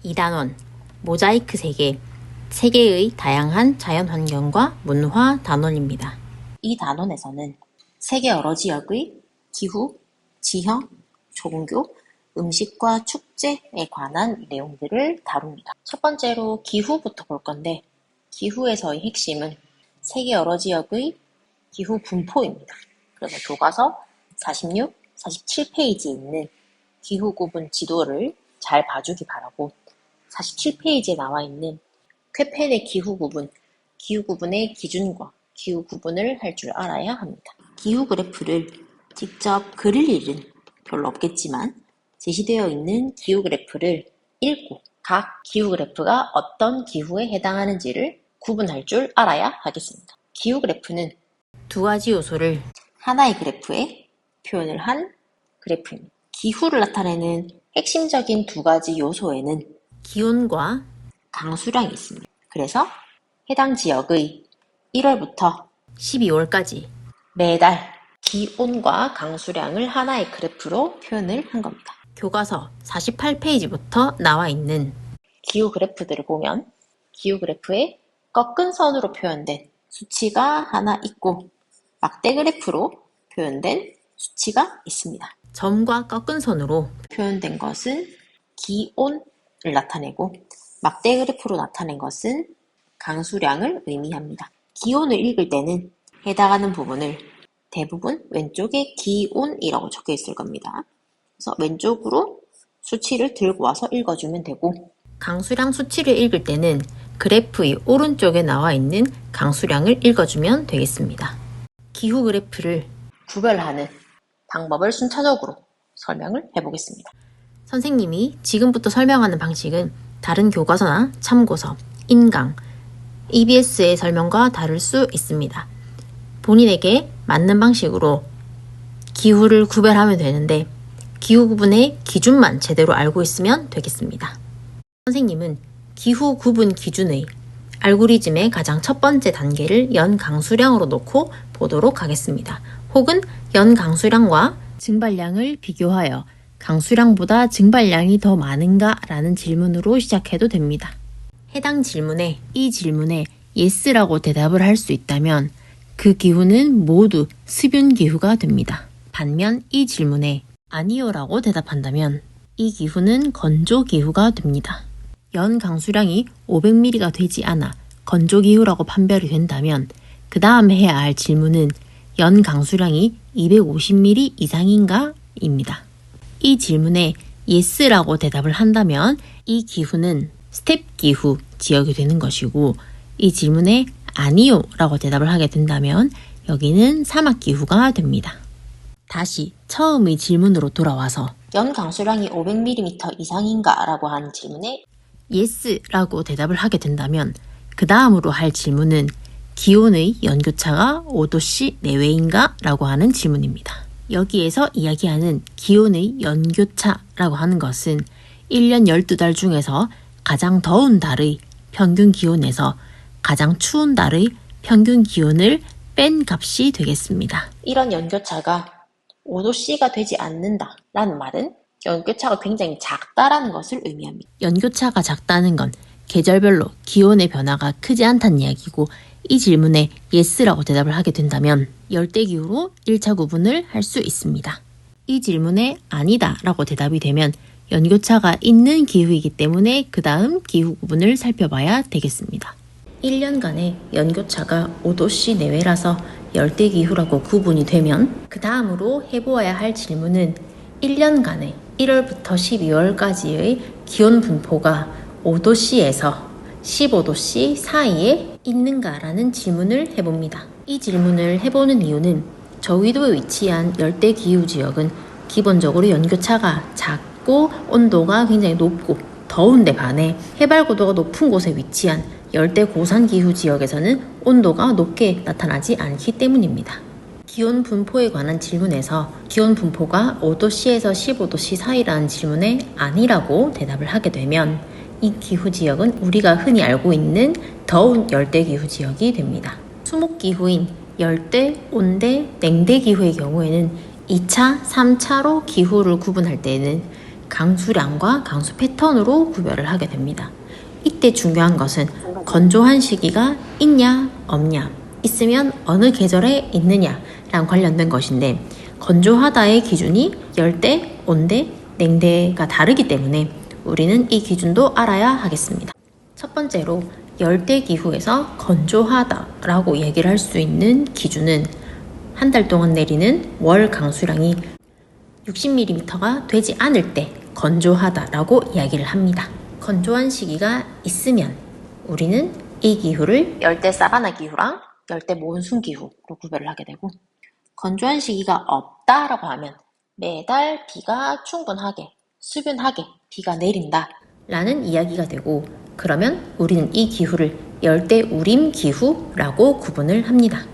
2단원 모자이크 세계, 세계의 다양한 자연환경과 문화 단원입니다. 이 단원에서는 세계 여러 지역의 기후, 지형, 종교, 음식과 축제에 관한 내용들을 다룹니다. 첫 번째로 기후부터 볼 건데, 기후에서의 핵심은 세계 여러 지역의 기후 분포입니다. 그래서 교과서 46, 47페이지에 있는 기후 구분 지도를 잘 봐주기 바라고, 47페이지에 나와 있는 쾌펜의 기후 구분의 기준과 기후 구분을 할 줄 알아야 합니다. 기후 그래프를 직접 그릴 일은 별로 없겠지만 제시되어 있는 기후 그래프를 읽고 각 기후 그래프가 어떤 기후에 해당하는지를 구분할 줄 알아야 하겠습니다. 기후 그래프는 두 가지 요소를 하나의 그래프에 표현을 한 그래프입니다. 기후를 나타내는 핵심적인 두 가지 요소에는 기온과 강수량이 있습니다. 그래서 해당 지역의 1월부터 12월까지 매달 기온과 강수량을 하나의 그래프로 표현을 한 겁니다. 교과서 48페이지부터 나와 있는 기후 그래프들을 보면 기후 그래프에 꺾은 선으로 표현된 수치가 하나 있고 막대 그래프로 표현된 수치가 있습니다. 점과 꺾은 선으로 표현된 것은 기온을 나타내고 막대 그래프로 나타낸 것은 강수량을 의미합니다. 기온을 읽을 때는 해당하는 부분을 대부분 왼쪽에 기온이라고 적혀 있을 겁니다. 그래서 왼쪽으로 수치를 들고 와서 읽어주면 되고, 강수량 수치를 읽을 때는 그래프의 오른쪽에 나와 있는 강수량을 읽어주면 되겠습니다. 기후 그래프를 구별하는 방법을 순차적으로 설명을 해보겠습니다. 선생님이 지금부터 설명하는 방식은 다른 교과서나 참고서, 인강, EBS의 설명과 다를 수 있습니다. 본인에게 맞는 방식으로 기후를 구별하면 되는데 기후 구분의 기준만 제대로 알고 있으면 되겠습니다. 선생님은 기후 구분 기준의 알고리즘의 가장 첫 번째 단계를 연 강수량으로 놓고 보도록 하겠습니다. 혹은 연 강수량과 증발량을 비교하여 강수량보다 증발량이 더 많은가? 라는 질문으로 시작해도 됩니다. 해당 질문에 이 질문에 yes라고 대답을 할 수 있다면 그 기후는 모두 습윤 기후가 됩니다. 반면 이 질문에 아니요 라고 대답한다면 이 기후는 건조 기후가 됩니다. 연 강수량이 500ml가 되지 않아 건조 기후라고 판별이 된다면 그 다음 해야 할 질문은 연 강수량이 250ml 이상인가? 입니다. 이 질문에 yes라고 대답을 한다면 이 기후는 스텝 기후 지역이 되는 것이고, 이 질문에 아니요 라고 대답을 하게 된다면 여기는 사막 기후가 됩니다. 다시 처음의 질문으로 돌아와서 연 강수량이 500ml 이상인가? 라고 하는 질문에 yes 라고 대답을 하게 된다면 그 다음으로 할 질문은 기온의 연교차가 5도씨 내외인가? 라고 하는 질문입니다. 여기에서 이야기하는 기온의 연교차라고 하는 것은 1년 12달 중에서 가장 더운 달의 평균 기온에서 가장 추운 달의 평균 기온을 뺀 값이 되겠습니다. 이런 연교차가 5도씨가 되지 않는다라는 말은 연교차가 굉장히 작다라는 것을 의미합니다. 연교차가 작다는 건 계절별로 기온의 변화가 크지 않다는 이야기고, 이 질문에 yes라고 대답을 하게 된다면 열대기후로 1차 구분을 할 수 있습니다. 이 질문에 아니다 라고 대답이 되면 연교차가 있는 기후이기 때문에 그 다음 기후 구분을 살펴봐야 되겠습니다. 1년간의 연교차가 5도씨 내외라서 열대기후라고 구분이 되면 그 다음으로 해보아야 할 질문은 1년간의 1월부터 12월까지의 기온 분포가 5도씨에서 15도씨 사이에 있는가라는 질문을 해봅니다. 이 질문을 해보는 이유는 저위도에 위치한 열대기후 지역은 기본적으로 연교차가 작고 온도가 굉장히 높고 더운데 반해 해발고도가 높은 곳에 위치한 열대고산기후 지역에서는 온도가 높게 나타나지 않기 때문입니다. 기온 분포에 관한 질문에서 기온 분포가 5도씨에서 15도씨 사이라는 질문에 아니라고 대답을 하게 되면 이 기후 지역은 우리가 흔히 알고 있는 더운 열대기후 지역이 됩니다. 수목기후인 열대, 온대, 냉대기후의 경우에는 2차, 3차로 기후를 구분할 때는 강수량과 강수 패턴으로 구별을 하게 됩니다. 이때 중요한 것은 건조한 시기가 있냐 없냐, 있으면 어느 계절에 있느냐랑 관련된 것인데, 건조하다의 기준이 열대, 온대, 냉대가 다르기 때문에 우리는 이 기준도 알아야 하겠습니다. 첫 번째로 열대 기후에서 건조하다라고 얘기를 할 수 있는 기준은 한 달 동안 내리는 월 강수량이 60mm가 되지 않을 때 건조하다라고 이야기를 합니다. 건조한 시기가 있으면 우리는 이 기후를 열대 사바나 기후랑 열대 몬순 기후로 구별을 하게 되고, 건조한 시기가 없다라고 하면 매달 비가 충분하게, 수균하게 비가 내린다 라는 이야기가 되고, 그러면 우리는 이 기후를 열대 우림 기후라고 구분을 합니다.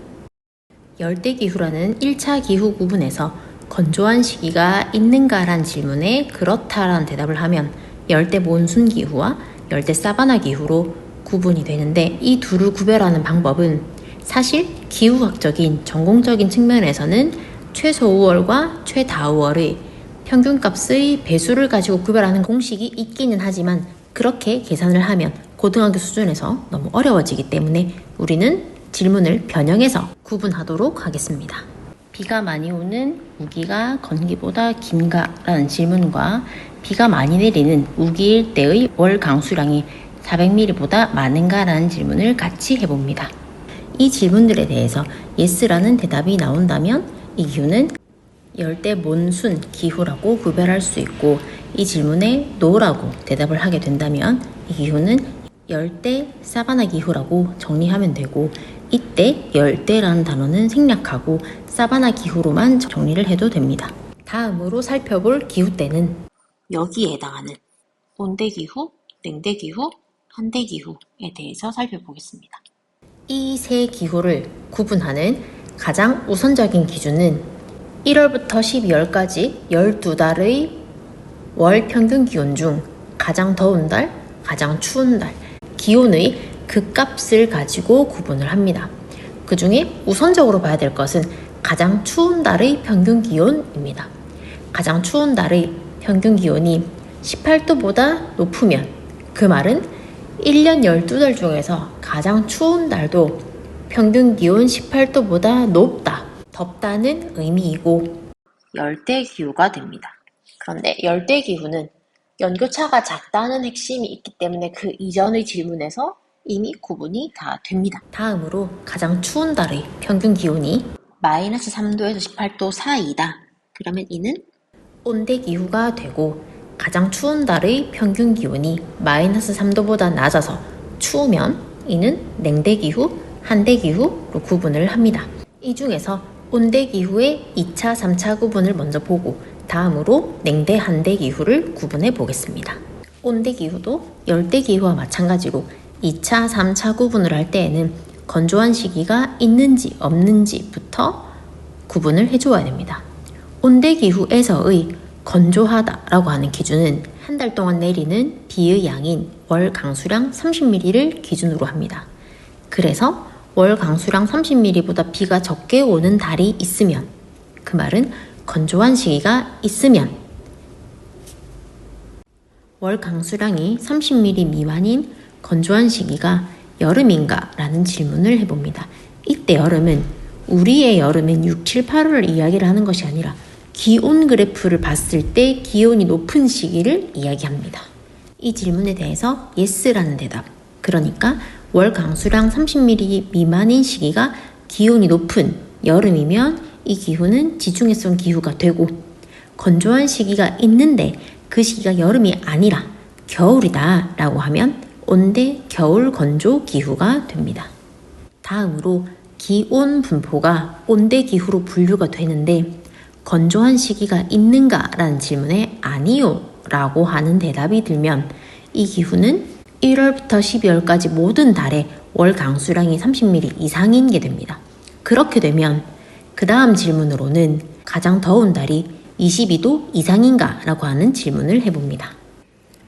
열대 기후라는 1차 기후 구분에서 건조한 시기가 있는가란 질문에 그렇다라는 대답을 하면 열대 몬순 기후와 열대 사바나 기후로 구분이 되는데, 이 둘을 구별하는 방법은 사실 기후학적인 전공적인 측면에서는 최소우월과 최다우월의 평균값의 배수를 가지고 구별하는 공식이 있기는 하지만, 그렇게 계산을 하면 고등학교 수준에서 너무 어려워지기 때문에 우리는 질문을 변형해서 구분하도록 하겠습니다. 비가 많이 오는 우기가 건기보다 긴가? 라는 질문과 비가 많이 내리는 우기일 때의 월 강수량이 400mm보다 많은가? 라는 질문을 같이 해봅니다. 이 질문들에 대해서 yes라는 대답이 나온다면 이 기후는 열대 몬순 기후라고 구별할 수 있고, 이 질문에 no라고 대답을 하게 된다면 이 기후는 열대 사바나 기후라고 정리하면 되고, 이때 열대라는 단어는 생략하고 사바나 기후로만 정리를 해도 됩니다. 다음으로 살펴볼 기후대는 여기에 해당하는 온대기후, 냉대기후, 한대기후에 대해서 살펴보겠습니다. 이 세 기후를 구분하는 가장 우선적인 기준은 1월부터 12월까지 12달의 월 평균 기온 중 가장 더운 달, 가장 추운 달, 기온의 극값을 가지고 구분을 합니다. 그 중에 우선적으로 봐야 될 것은 가장 추운 달의 평균 기온입니다. 가장 추운 달의 평균 기온이 18도보다 높으면 그 말은 1년 12달 중에서 가장 추운 달도 평균 기온 18도보다 높다, 덥다는 의미이고 열대기후가 됩니다. 그런데 열대기후는 연교차가 작다는 핵심이 있기 때문에 그 이전의 질문에서 이미 구분이 다 됩니다. 다음으로 가장 추운 달의 평균 기온이 마이너스 3도에서 18도 사이다. 그러면 이는 온대기후가 되고, 가장 추운 달의 평균 기온이 마이너스 3도보다 낮아서 추우면 이는 냉대기후, 한대기후로 구분을 합니다. 이 중에서 온대기후의 2차, 3차 구분을 먼저 보고 다음으로 냉대, 한대기후를 구분해 보겠습니다. 온대기후도 열대기후와 마찬가지로 2차, 3차 구분을 할 때에는 건조한 시기가 있는지 없는지부터 구분을 해줘야 됩니다. 온대기후에서의 건조하다라고 하는 기준은 한 달 동안 내리는 비의 양인 월 강수량 30mm를 기준으로 합니다. 그래서 월 강수량 30mm보다 비가 적게 오는 달이 있으면, 그 말은 건조한 시기가 있으면 월 강수량이 30mm 미만인 건조한 시기가 여름인가? 라는 질문을 해봅니다. 이때 여름은 우리의 여름인 6, 7, 8월을 이야기를 하는 것이 아니라 기온 그래프를 봤을 때 기온이 높은 시기를 이야기합니다. 이 질문에 대해서 yes라는 대답, 그러니까 월 강수량 30mm 미만인 시기가 기온이 높은 여름이면 이 기후는 지중해성 기후가 되고, 건조한 시기가 있는데 그 시기가 여름이 아니라 겨울이다 라고 하면 온대 겨울 건조 기후가 됩니다. 다음으로 기온 분포가 온대 기후로 분류가 되는데, 건조한 시기가 있는가? 라는 질문에 아니요 라고 하는 대답이 들면 이 기후는 1월부터 12월까지 모든 달에 월 강수량이 30mm 이상인 게 됩니다. 그렇게 되면 그 다음 질문으로는 가장 더운 달이 22도 이상인가? 라고 하는 질문을 해봅니다.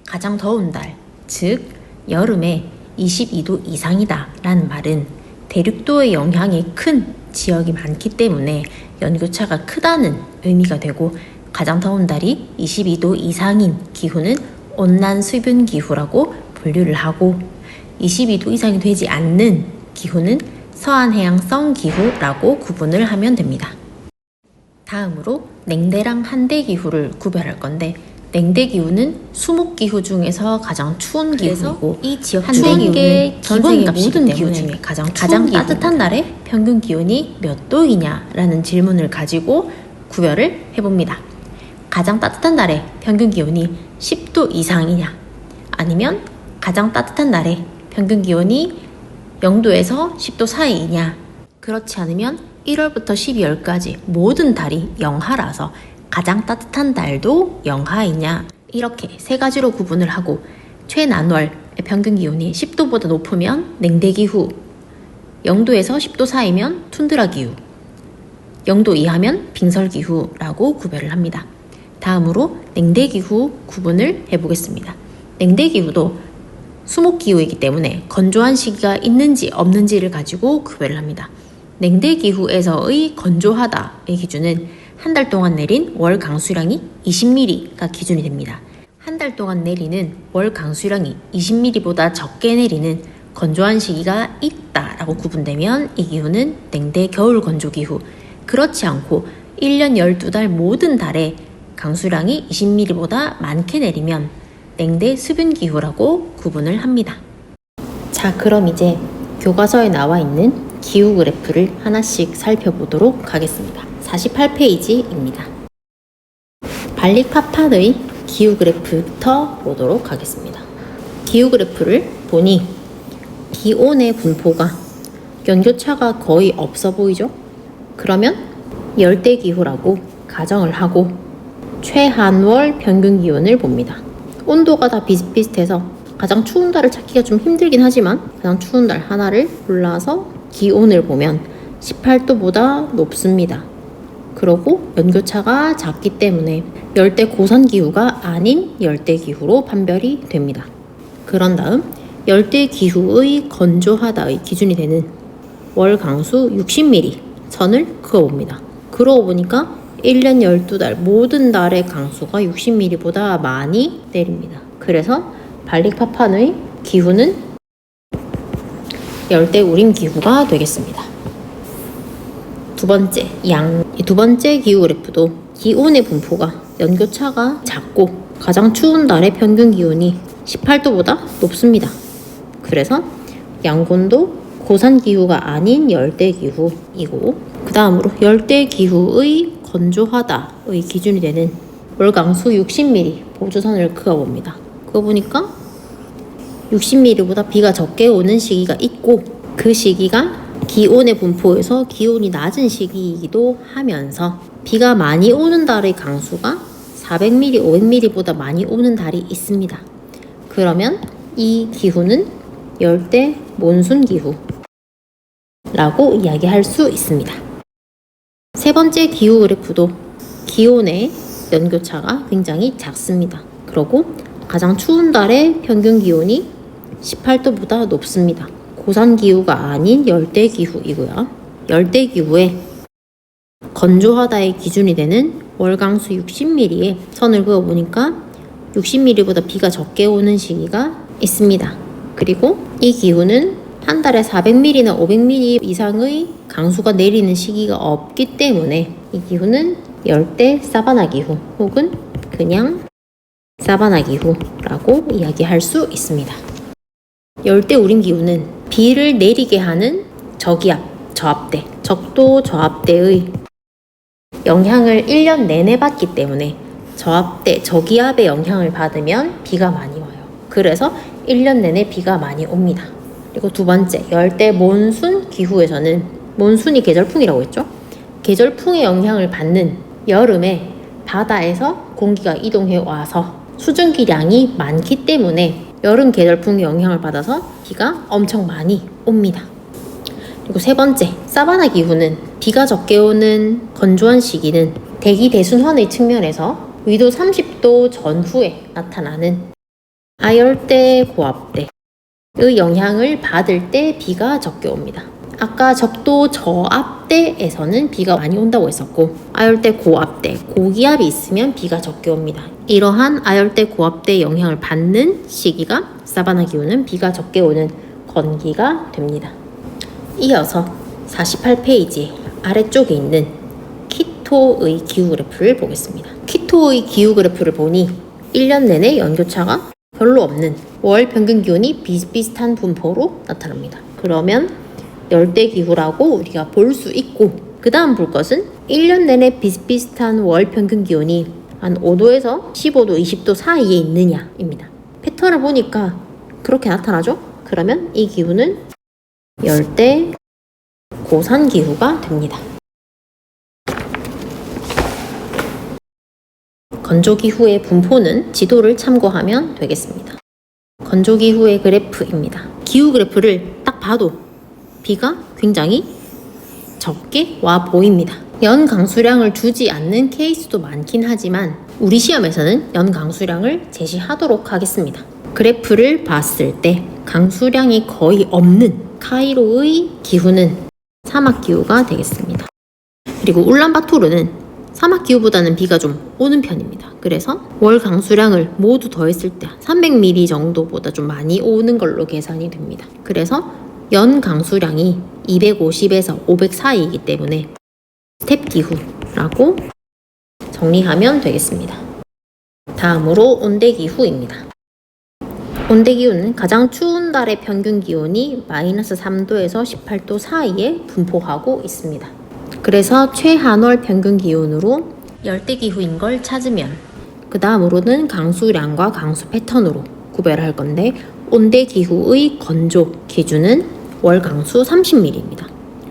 가장 더운 달, 즉 여름에 22도 이상이다 라는 말은 대륙도의 영향이 큰 지역이 많기 때문에 연교차가 크다는 의미가 되고, 가장 더운 달이 22도 이상인 기후는 온난 수분 기후라고 분류를 하고 22도 이상이 되지 않는 기후는 서한해양성 기후라고 구분을 하면 됩니다. 다음으로 냉대랑 한대 기후를 구별할 건데 냉대 기후는 수목 기후 중에서 가장 추운 기후이고 이 지역 한대 기후는 전 세계 모든 기후 중에 가장 따뜻한 날의 평균 기온이 몇 도이냐라는 질문을 가지고 구별을 해봅니다. 가장 따뜻한 날의 평균 기온이 10도 이상이냐 아니면 가장 따뜻한 날의 평균 기온이 0도에서 10도 사이이냐 그렇지 않으면 1월부터 12월까지 모든 달이 영하라서 가장 따뜻한 달도 영하이냐 이렇게 세 가지로 구분을 하고 최난월의 평균 기온이 10도보다 높으면 냉대기후 0도에서 10도 사이면 툰드라 기후 0도 이하면 빙설기후라고 구별을 합니다. 다음으로 냉대기후 구분을 해보겠습니다. 냉대기후도 수목기후이기 때문에 건조한 시기가 있는지 없는지를 가지고 구별을 합니다. 냉대기후에서의 건조하다의 기준은 한 달 동안 내린 월 강수량이 20mm가 기준이 됩니다. 한 달 동안 내리는 월 강수량이 20mm보다 적게 내리는 건조한 시기가 있다라고 구분되면 이 기후는 냉대 겨울 건조기후, 그렇지 않고 1년 12달 모든 달에 강수량이 20mm보다 많게 내리면 냉대 수분기후라고 구분을 합니다. 자, 그럼 이제 교과서에 나와 있는 기후 그래프를 하나씩 살펴보도록 하겠습니다. 48페이지입니다. 발릭파판의 기후 그래프부터 보도록 하겠습니다. 기후 그래프를 보니 기온의 분포가 연교차가 거의 없어 보이죠? 그러면 열대기후라고 가정을 하고 최한월 평균 기온을 봅니다. 온도가 다 비슷비슷해서 가장 추운 달을 찾기가 좀 힘들긴 하지만 가장 추운 달 하나를 골라서 기온을 보면 18도보다 높습니다. 그러고 연교차가 작기 때문에 열대 고산기후가 아닌 열대기후로 판별이 됩니다. 그런 다음 열대기후의 건조하다의 기준이 되는 월강수 60mm 선을 그어봅니다. 그러고 보니까 1년 12달 모든 달의 강수가 60mm보다 많이 내립니다. 그래서 발릭파판의 기후는 열대우림 기후가 되겠습니다. 두 번째 기후 그래프도 기온의 분포가 연교차가 작고 가장 추운 달의 평균 기온이 18도보다 높습니다. 그래서 양곤도 고산기후가 아닌 열대기후이고 그 다음으로 열대기후의 건조하다의 기준이 되는 월강수 60mm 보조선을 그어봅니다. 그어보니까 60mm보다 비가 적게 오는 시기가 있고 그 시기가 기온의 분포에서 기온이 낮은 시기이기도 하면서 비가 많이 오는 달의 강수가 400mm, 500mm보다 많이 오는 달이 있습니다. 그러면 이 기후는 열대 몬순 기후라고 이야기할 수 있습니다. 세 번째 기후 그래프도 기온의 연교차가 굉장히 작습니다. 그리고 가장 추운 달의 평균 기온이 18도보다 높습니다. 고산기후가 아닌 열대기후이고요. 열대기후에 건조하다의 기준이 되는 월강수 60mm의 선을 그어보니까 60mm보다 비가 적게 오는 시기가 있습니다. 그리고 이 기후는 한 달에 400mm나 500mm 이상의 강수가 내리는 시기가 없기 때문에 이 기후는 열대 사바나 기후 혹은 그냥 사바나 기후라고 이야기할 수 있습니다. 열대 우림 기후는 비를 내리게 하는 저기압, 저압대, 적도 저압대의 영향을 1년 내내 받기 때문에 저압대, 저기압의 영향을 받으면 비가 많이 와요. 그래서 1년 내내 비가 많이 옵니다. 그리고 두 번째, 열대 몬순 기후에서는 몬순이 계절풍이라고 했죠? 계절풍의 영향을 받는 여름에 바다에서 공기가 이동해 와서 수증기량이 많기 때문에 여름 계절풍의 영향을 받아서 비가 엄청 많이 옵니다. 그리고 세 번째, 사바나 기후는 비가 적게 오는 건조한 시기는 대기 대순환의 측면에서 위도 30도 전후에 나타나는 아열대 고압대의 영향을 받을 때 비가 적게 옵니다. 아까 적도 저압대에서는 비가 많이 온다고 했었고 아열대 고압대, 고기압이 있으면 비가 적게 옵니다. 이러한 아열대 고압대의 영향을 받는 시기가 사바나 기후는 비가 적게 오는 건기가 됩니다. 이어서 48페이지 아래쪽에 있는 키토의 기후 그래프를 보겠습니다. 키토의 기후 그래프를 보니 1년 내내 연교차가 별로 없는 월 평균 기온이 비슷비슷한 분포로 나타납니다. 그러면 열대기후라고 우리가 볼 수 있고, 그 다음 볼 것은 1년 내내 비슷비슷한 월 평균 기온이 한 5도에서 15도, 20도 사이에 있느냐입니다. 패턴을 보니까 그렇게 나타나죠? 그러면 이 기후는 열대 고산 기후가 됩니다. 건조기후의 분포는 지도를 참고하면 되겠습니다. 건조기후의 그래프입니다. 기후 그래프를 딱 봐도 비가 굉장히 적게 와 보입니다. 연 강수량을 주지 않는 케이스도 많긴 하지만 우리 시험에서는 연 강수량을 제시하도록 하겠습니다. 그래프를 봤을 때 강수량이 거의 없는 카이로의 기후는 사막기후가 되겠습니다. 그리고 울란바토르는 사막기후보다는 비가 좀 오는 편입니다. 그래서 월 강수량을 모두 더했을 때 300mm 정도보다 좀 많이 오는 걸로 계산이 됩니다. 그래서 연 강수량이 250에서 500 사이이기 때문에 스텝기후라고 정리하면 되겠습니다. 다음으로 온대기후입니다. 온대기후는 가장 추운 달의 평균 기온이 마이너스 3도에서 18도 사이에 분포하고 있습니다. 그래서 최한월 평균 기온으로 열대기후인 걸 찾으면 그 다음으로는 강수량과 강수 패턴으로 구별할 건데, 온대기후의 건조 기준은 월 강수 30mm입니다.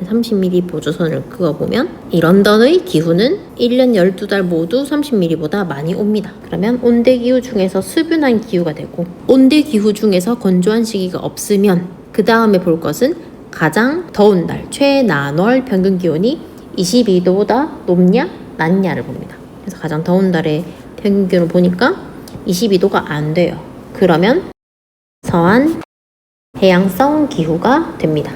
30mm 보조선을 그어보면 이 런던의 기후는 1년 12달 모두 30mm보다 많이 옵니다. 그러면 온대기후 중에서 수분한 기후가 되고, 온대기후 중에서 건조한 시기가 없으면 그 다음에 볼 것은 가장 더운 달 최난월 평균 기온이 22도보다 높냐 낮냐를 봅니다. 그래서 가장 더운 달의 평균 기온을 보니까 22도가 안 돼요. 그러면 서한 해양성 기후가 됩니다.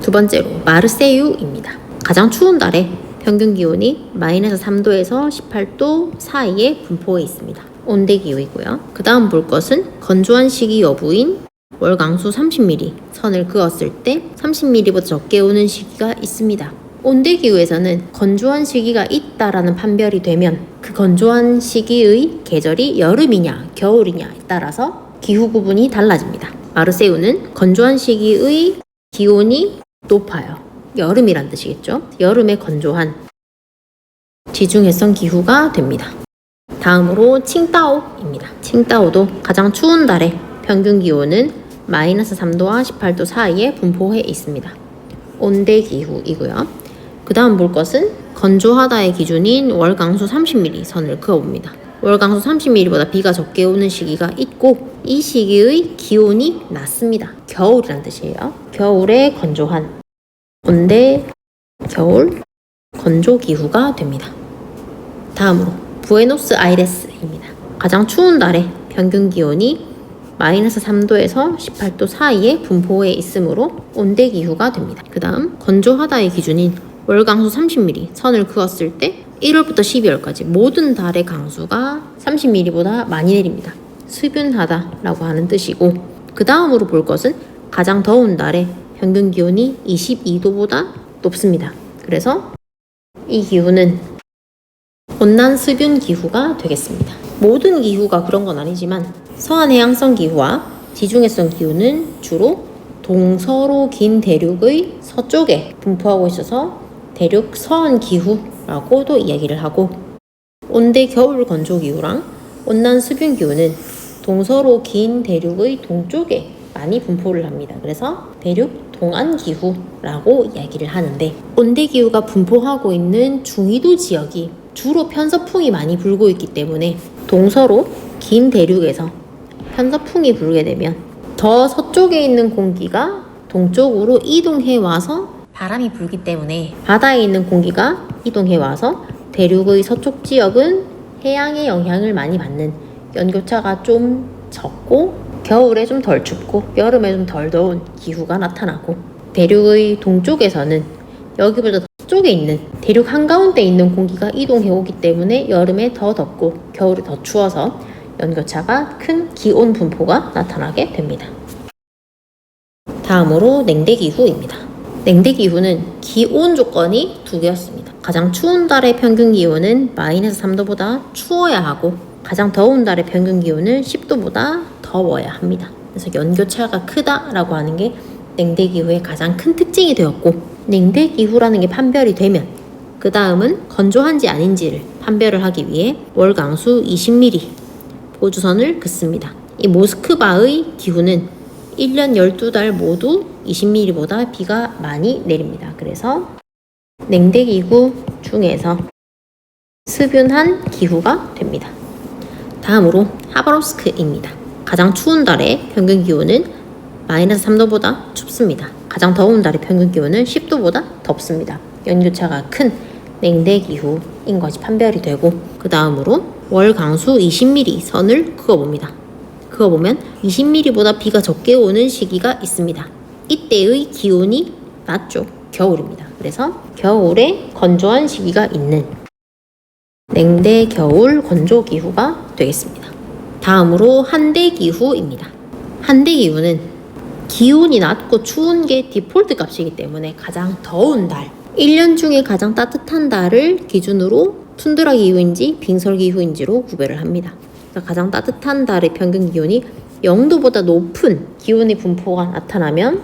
두 번째로 마르세유입니다. 가장 추운 달에 평균 기온이 마이너스 3도에서 18도 사이에 분포해 있습니다. 온대기후이고요. 그 다음 볼 것은 건조한 시기 여부인 월 강수 30mm 선을 그었을 때 30mm보다 적게 오는 시기가 있습니다. 온대기후에서는 건조한 시기가 있다라는 판별이 되면 그 건조한 시기의 계절이 여름이냐 겨울이냐에 따라서 기후 구분이 달라집니다. 마르세유는 건조한 시기의 기온이 높아요. 여름이란 뜻이겠죠. 여름에 건조한 지중해성 기후가 됩니다. 다음으로 칭따오입니다. 칭따오도 가장 추운 달에 평균 기온은 마이너스 3도와 18도 사이에 분포해 있습니다. 온대기후이고요. 그 다음 볼 것은 건조하다의 기준인 월 강수 30mm 선을 그어봅니다. 월 강수 30mm보다 비가 적게 오는 시기가 있고, 이 시기의 기온이 낮습니다. 겨울이란 뜻이에요. 겨울에 건조한 온대 겨울 건조기후가 됩니다. 다음으로 부에노스아이레스입니다. 가장 추운 달에 평균 기온이 마이너스 3도에서 18도 사이에 분포해 있으므로 온대기후가 됩니다. 그 다음 건조하다의 기준인 월 강수 30mm 선을 그었을 때 1월부터 12월까지 모든 달의 강수가 30mm보다 많이 내립니다. 수분하다라고 하는 뜻이고, 그 다음으로 볼 것은 가장 더운 달에 평균 기온이 22도보다 높습니다. 그래서 이 기후는 온난 수분 기후가 되겠습니다. 모든 기후가 그런 건 아니지만 서한 해양성 기후와 지중해성 기후는 주로 동서로 긴 대륙의 서쪽에 분포하고 있어서 대륙 서한 기후라고도 이야기를 하고, 온대 겨울 건조 기후랑 온난 수분 기후는 동서로 긴 대륙의 동쪽에 많이 분포를 합니다. 그래서 대륙 동안 기후라고 이야기를 하는데, 온대 기후가 분포하고 있는 중위도 지역이 주로 편서풍이 많이 불고 있기 때문에 동서로 긴 대륙에서 편서풍이 불게 되면 더 서쪽에 있는 공기가 동쪽으로 이동해 와서 바람이 불기 때문에 바다에 있는 공기가 이동해 와서 대륙의 서쪽 지역은 해양의 영향을 많이 받는, 연교차가 좀 적고 겨울에 좀 덜 춥고 여름에 좀 덜 더운 기후가 나타나고, 대륙의 동쪽에서는 여기보다 서쪽에 있는 대륙 한가운데 있는 공기가 이동해 오기 때문에 여름에 더 덥고 겨울에 더 추워서 연교차가 큰 기온 분포가 나타나게 됩니다. 다음으로 냉대기후입니다. 냉대기후는 기온 조건이 두 개였습니다. 가장 추운 달의 평균 기온은 마이너스 3도보다 추워야 하고 가장 더운 달의 평균 기온은 10도보다 더워야 합니다. 그래서 연교차가 크다라고 하는 게 냉대기후의 가장 큰 특징이 되었고, 냉대기후라는 게 판별이 되면 그 다음은 건조한지 아닌지를 판별을 하기 위해 월강수 20mm 보주선을 긋습니다. 이 모스크바의 기후는 1년 12달 모두 20mm보다 비가 많이 내립니다. 그래서 냉대기후 중에서 습윤한 기후가 됩니다. 다음으로 하바롭스크입니다. 가장 추운 달의 평균 기온은 마이너스 3도보다 춥습니다. 가장 더운 달의 평균 기온은 10도보다 덥습니다. 연교차가 큰 냉대기후인 것이 판별이 되고, 그 다음으로 월강수 20mm 선을 그어봅니다. 그어보면 20mm보다 비가 적게 오는 시기가 있습니다. 이때의 기온이 낮죠. 겨울입니다. 그래서 겨울에 건조한 시기가 있는 냉대 겨울 건조 기후가 되겠습니다. 다음으로 한대기후입니다. 한대기후는 기온이 낮고 추운 게 디폴트 값이기 때문에 가장 더운 달, 1년 중에 가장 따뜻한 달을 기준으로 툰드라 기후인지 빙설 기후인지로 구별을 합니다. 그래서 가장 따뜻한 달의 평균 기온이 0도보다 높은 기온의 분포가 나타나면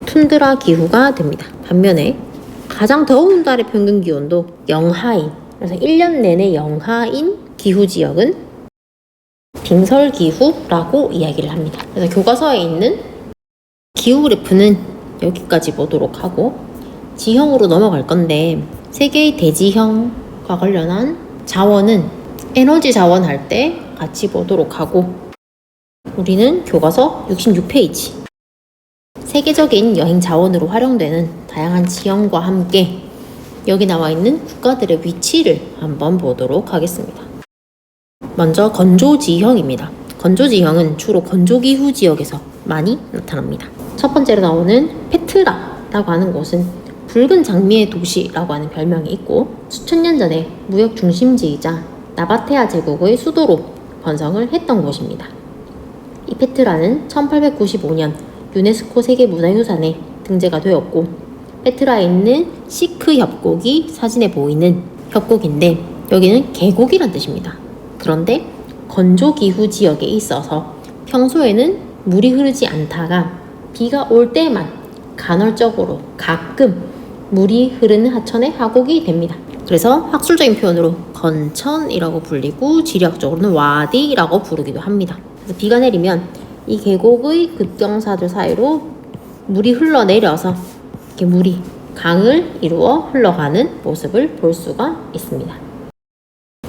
툰드라 기후가 됩니다. 반면에 가장 더운 달의 평균 기온도 영하인, 그래서 1년 내내 영하인 기후 지역은 빙설 기후라고 이야기를 합니다. 그래서 교과서에 있는 기후 그래프는 여기까지 보도록 하고 지형으로 넘어갈 건데, 세계의 대지형과 관련한 자원은 에너지 자원 할 때 같이 보도록 하고, 우리는 교과서 66페이지 세계적인 여행 자원으로 활용되는 다양한 지형과 함께 여기 나와 있는 국가들의 위치를 한번 보도록 하겠습니다. 먼저 건조지형입니다. 건조지형은 주로 건조기후 지역에서 많이 나타납니다. 첫 번째로 나오는 페트라라고 하는 곳은 붉은 장미의 도시라고 하는 별명이 있고, 수천 년 전에 무역 중심지이자 나바테아 제국의 수도로 번성을 했던 곳입니다. 이 페트라는 1895년 유네스코 세계문화유산에 등재가 되었고, 페트라에 있는 시크 협곡이 사진에 보이는 협곡인데 여기는 계곡이란 뜻입니다. 그런데 건조기후 지역에 있어서 평소에는 물이 흐르지 않다가 비가 올 때만 간헐적으로 가끔 물이 흐르는 하천의 하곡이 됩니다. 그래서 학술적인 표현으로 건천이라고 불리고 지리학적으로는 와디라고 부르기도 합니다. 그래서 비가 내리면 이 계곡의 급경사들 사이로 물이 흘러내려서 이렇게 물이 강을 이루어 흘러가는 모습을 볼 수가 있습니다.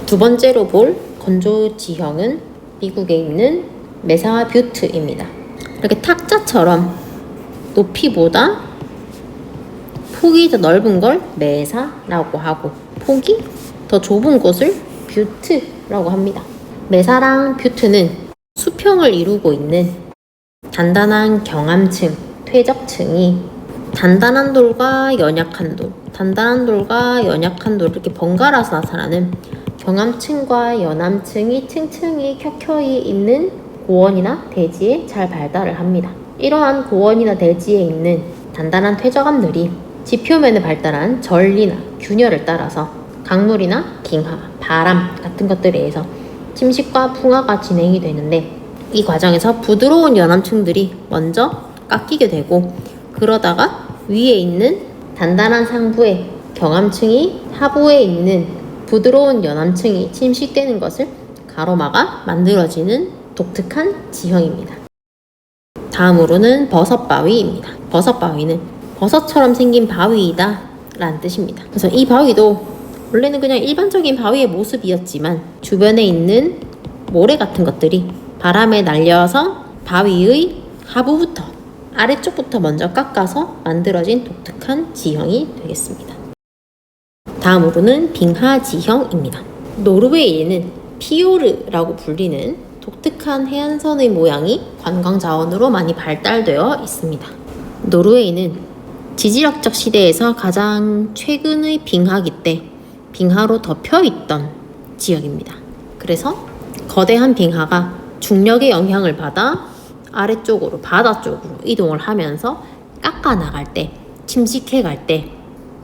두 번째로 볼 건조 지형은 미국에 있는 메사 뷰트입니다. 이렇게 탁자처럼 높이보다 폭이 더 넓은 걸 메사라고 하고 폭이 더 좁은 곳을 뷰트라고 합니다. 메사랑 뷰트는 수평을 이루고 있는 단단한 경암층, 퇴적층이 단단한 돌과 연약한 돌, 단단한 돌과 연약한 돌 이렇게 번갈아서 나타나는 경암층과 연암층이 층층이 켜켜이 있는 고원이나 대지에 잘 발달을 합니다. 이러한 고원이나 대지에 있는 단단한 퇴적암들이 지표면에 발달한 전리나 균열을 따라서 강물이나 빙하, 바람 같은 것들에 의해서 침식과 풍화가 진행이 되는데, 이 과정에서 부드러운 연암층들이 먼저 깎이게 되고, 그러다가 위에 있는 단단한 상부의 경암층이 하부에 있는 부드러운 연암층이 침식되는 것을 가로막아 만들어지는 독특한 지형입니다. 다음으로는 버섯바위입니다. 버섯바위는 버섯처럼 생긴 바위이다 라는 뜻입니다. 그래서 이 바위도 원래는 그냥 일반적인 바위의 모습이었지만 주변에 있는 모래 같은 것들이 바람에 날려서 바위의 하부부터 아래쪽부터 먼저 깎아서 만들어진 독특한 지형이 되겠습니다. 다음으로는 빙하 지형입니다. 노르웨이에는 피오르라고 불리는 독특한 해안선의 모양이 관광 자원으로 많이 발달되어 있습니다. 노르웨이는 지질학적 시대에서 가장 최근의 빙하기 때 빙하로 덮여있던 지역입니다. 그래서 거대한 빙하가 중력의 영향을 받아 아래쪽으로 바다 쪽으로 이동을 하면서 깎아 나갈 때, 침식해 갈 때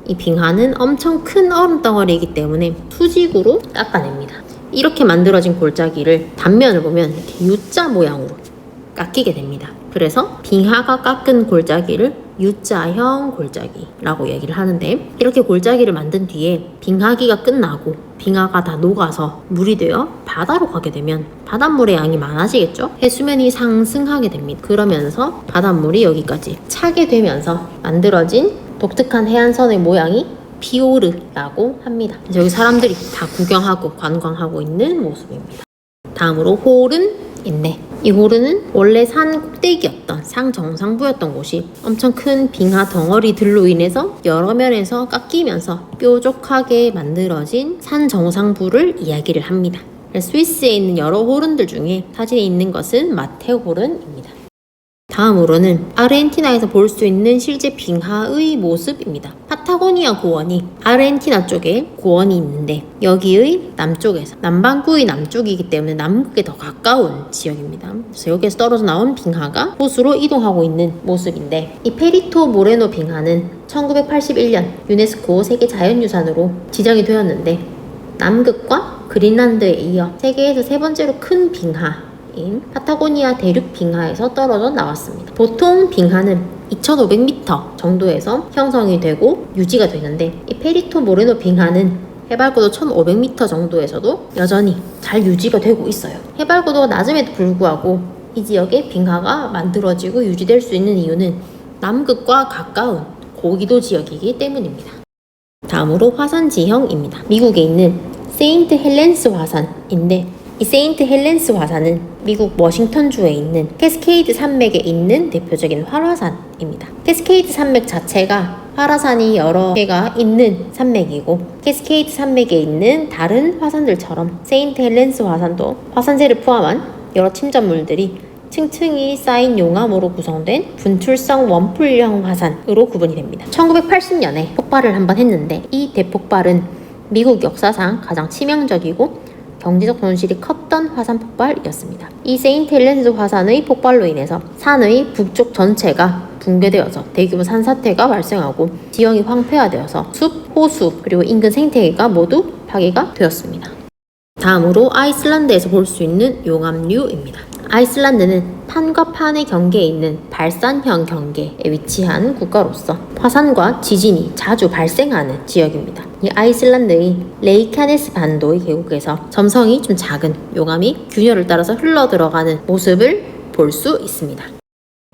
이 빙하는 엄청 큰 얼음 덩어리이기 때문에 수직으로 깎아냅니다. 이렇게 만들어진 골짜기를 단면을 보면 이렇게 U자 모양으로 깎이게 됩니다. 그래서 빙하가 깎은 골짜기를 U자형 골짜기라고 얘기를 하는데, 이렇게 골짜기를 만든 뒤에 빙하기가 끝나고 빙하가 다 녹아서 물이 되어 바다로 가게 되면 바닷물의 양이 많아지겠죠? 해수면이 상승하게 됩니다. 그러면서 바닷물이 여기까지 차게 되면서 만들어진 독특한 해안선의 모양이 피오르라고 합니다. 여기 사람들이 다 구경하고 관광하고 있는 모습입니다. 다음으로 호른인데, 이 호른은 원래 산 꼭대기였던 상 정상부였던 곳이 엄청 큰 빙하 덩어리들로 인해서 여러 면에서 깎이면서 뾰족하게 만들어진 산 정상부를 이야기를 합니다. 스위스에 있는 여러 호른들 중에 사진에 있는 것은 마테오 호른입니다. 다음으로는 아르헨티나에서 볼 수 있는 실제 빙하의 모습입니다. 파타고니아 고원이 아르헨티나 쪽에 고원이 있는데, 여기의 남쪽에서 남반구의 남쪽이기 때문에 남극에 더 가까운 지역입니다. 그래서 여기에서 떨어져 나온 빙하가 호수로 이동하고 있는 모습인데, 이 페리토 모레노 빙하는 1981년 유네스코 세계자연유산으로 지정이 되었는데, 남극과 그린란드에 이어 세계에서 세 번째로 큰 빙하 파타고니아 대륙 빙하에서 떨어져 나왔습니다. 보통 빙하는 2,500m 정도에서 형성이 되고 유지가 되는데, 이 페리토 모레노 빙하는 해발고도 1,500m 정도에서도 여전히 잘 유지가 되고 있어요. 해발고도가 낮음에도 불구하고 이 지역에 빙하가 만들어지고 유지될 수 있는 이유는 남극과 가까운 고기도 지역이기 때문입니다. 다음으로 화산 지형입니다. 미국에 있는 세인트 헬렌스 화산인데, 이 세인트 헬렌스 화산은 미국 워싱턴주에 있는 캐스케이드 산맥에 있는 대표적인 활화산입니다. 캐스케이드 산맥 자체가 활화산이 여러 개가 있는 산맥이고, 캐스케이드 산맥에 있는 다른 화산들처럼 세인트 헬렌스 화산도 화산재를 포함한 여러 침전물들이 층층이 쌓인 용암으로 구성된 분출성 원풀형 화산으로 구분이 됩니다. 1980년에 폭발을 한번 했는데, 이 대폭발은 미국 역사상 가장 치명적이고 경제적 손실이 컸던 화산 폭발이었습니다. 이 세인트 헬렌스 화산의 폭발로 인해서 산의 북쪽 전체가 붕괴되어서 대규모 산사태가 발생하고 지형이 황폐화되어서 숲, 호수, 그리고 인근 생태계가 모두 파괴가 되었습니다. 다음으로 아이슬란드에서 볼 수 있는 용암류입니다. 아이슬란드는 판과 판의 경계에 있는 발산형 경계에 위치한 국가로서 화산과 지진이 자주 발생하는 지역입니다. 이 아이슬란드의 레이캬네스 반도의 계곡에서 점성이 좀 작은 용암이 균열을 따라서 흘러 들어가는 모습을 볼 수 있습니다.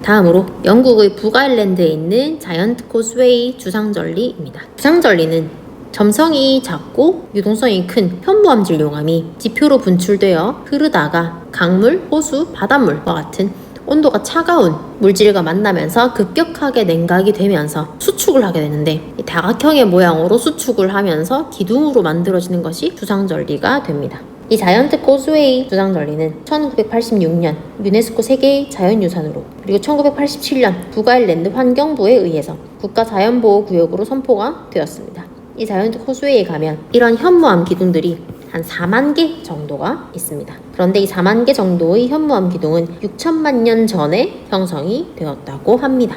다음으로 영국의 북아일랜드에 있는 자이언트 코스웨이 주상절리입니다. 주상절리는 점성이 작고 유동성이 큰 현무암질 용암이 지표로 분출되어 흐르다가 강물, 호수, 바닷물과 같은 온도가 차가운 물질과 만나면서 급격하게 냉각이 되면서 수축을 하게 되는데, 이 다각형의 모양으로 수축을 하면서 기둥으로 만들어지는 것이 주상절리가 됩니다. 이 자이언트 코스웨이 주상절리는 1986년 유네스코 세계 자연유산으로, 그리고 1987년 북아일랜드 환경부에 의해서 국가자연보호구역으로 선포가 되었습니다. 이 자이언트 코스웨이에 가면 이런 현무암 기둥들이 한 4만 개 정도가 있습니다. 그런데 이 4만 개 정도의 현무암 기둥은 6천만 년 전에 형성이 되었다고 합니다.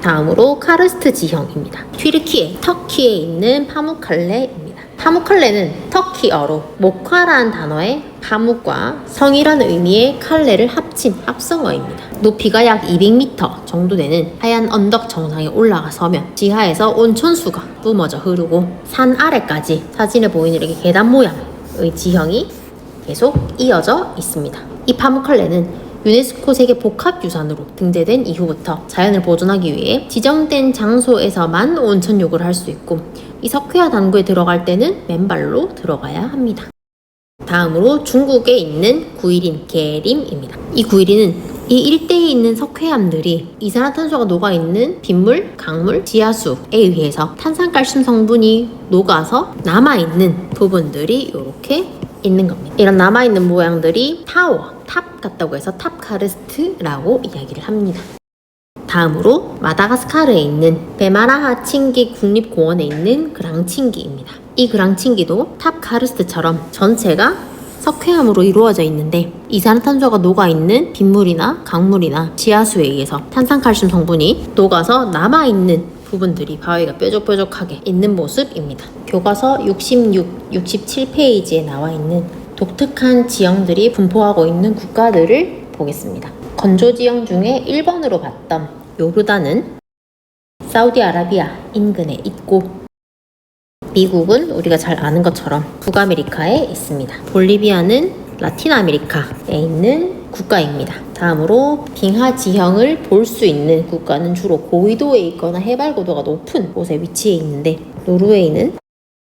다음으로 카르스트 지형입니다. 튀르키예, 터키에 있는 파무칼레입니다. 파무칼레는 터키어로 목화라는 단어의 파묵과 성이라는 의미의 칼레를 합친 합성어입니다. 높이가 약 200m 정도 되는 하얀 언덕 정상에 올라가서면 지하에서 온천수가 뿜어져 흐르고 산 아래까지 사진에 보이는 이렇게 계단 모양의 지형이 계속 이어져 있습니다. 이 파묵칼레는 유네스코 세계 복합유산으로 등재된 이후부터 자연을 보존하기 위해 지정된 장소에서만 온천욕을 할 수 있고, 이 석회화 단구에 들어갈 때는 맨발로 들어가야 합니다. 다음으로 중국에 있는 구이린 계림입니다. 이 구이린은 이 일대에 있는 석회암들이 이산화탄소가 녹아있는 빗물, 강물, 지하수에 의해서 탄산칼슘 성분이 녹아서 남아있는 부분들이 이렇게 있는 겁니다. 이런 남아있는 모양들이 타워, 탑 같다고 해서 탑 카르스트라고 이야기를 합니다. 다음으로 마다가스카르에 있는 베마라하 칭기 국립공원에 있는 그랑칭기입니다. 이 그랑칭기도 탑 카르스트처럼 전체가 석회암으로 이루어져 있는데 이산화탄소가 녹아있는 빗물이나 강물이나 지하수에 의해서 탄산칼슘 성분이 녹아서 남아있는 부분들이 바위가 뾰족뾰족하게 있는 모습입니다. 교과서 66, 67페이지에 나와 있는 독특한 지형들이 분포하고 있는 국가들을 보겠습니다. 건조지형 중에 1번으로 봤던 요르단은 사우디아라비아 인근에 있고, 미국은 우리가 잘 아는 것처럼 북아메리카에 있습니다. 볼리비아는 라틴 아메리카에 있는 국가입니다. 다음으로 빙하 지형을 볼 수 있는 국가는 주로 고위도에 있거나 해발 고도가 높은 곳에 위치해 있는데, 노르웨이는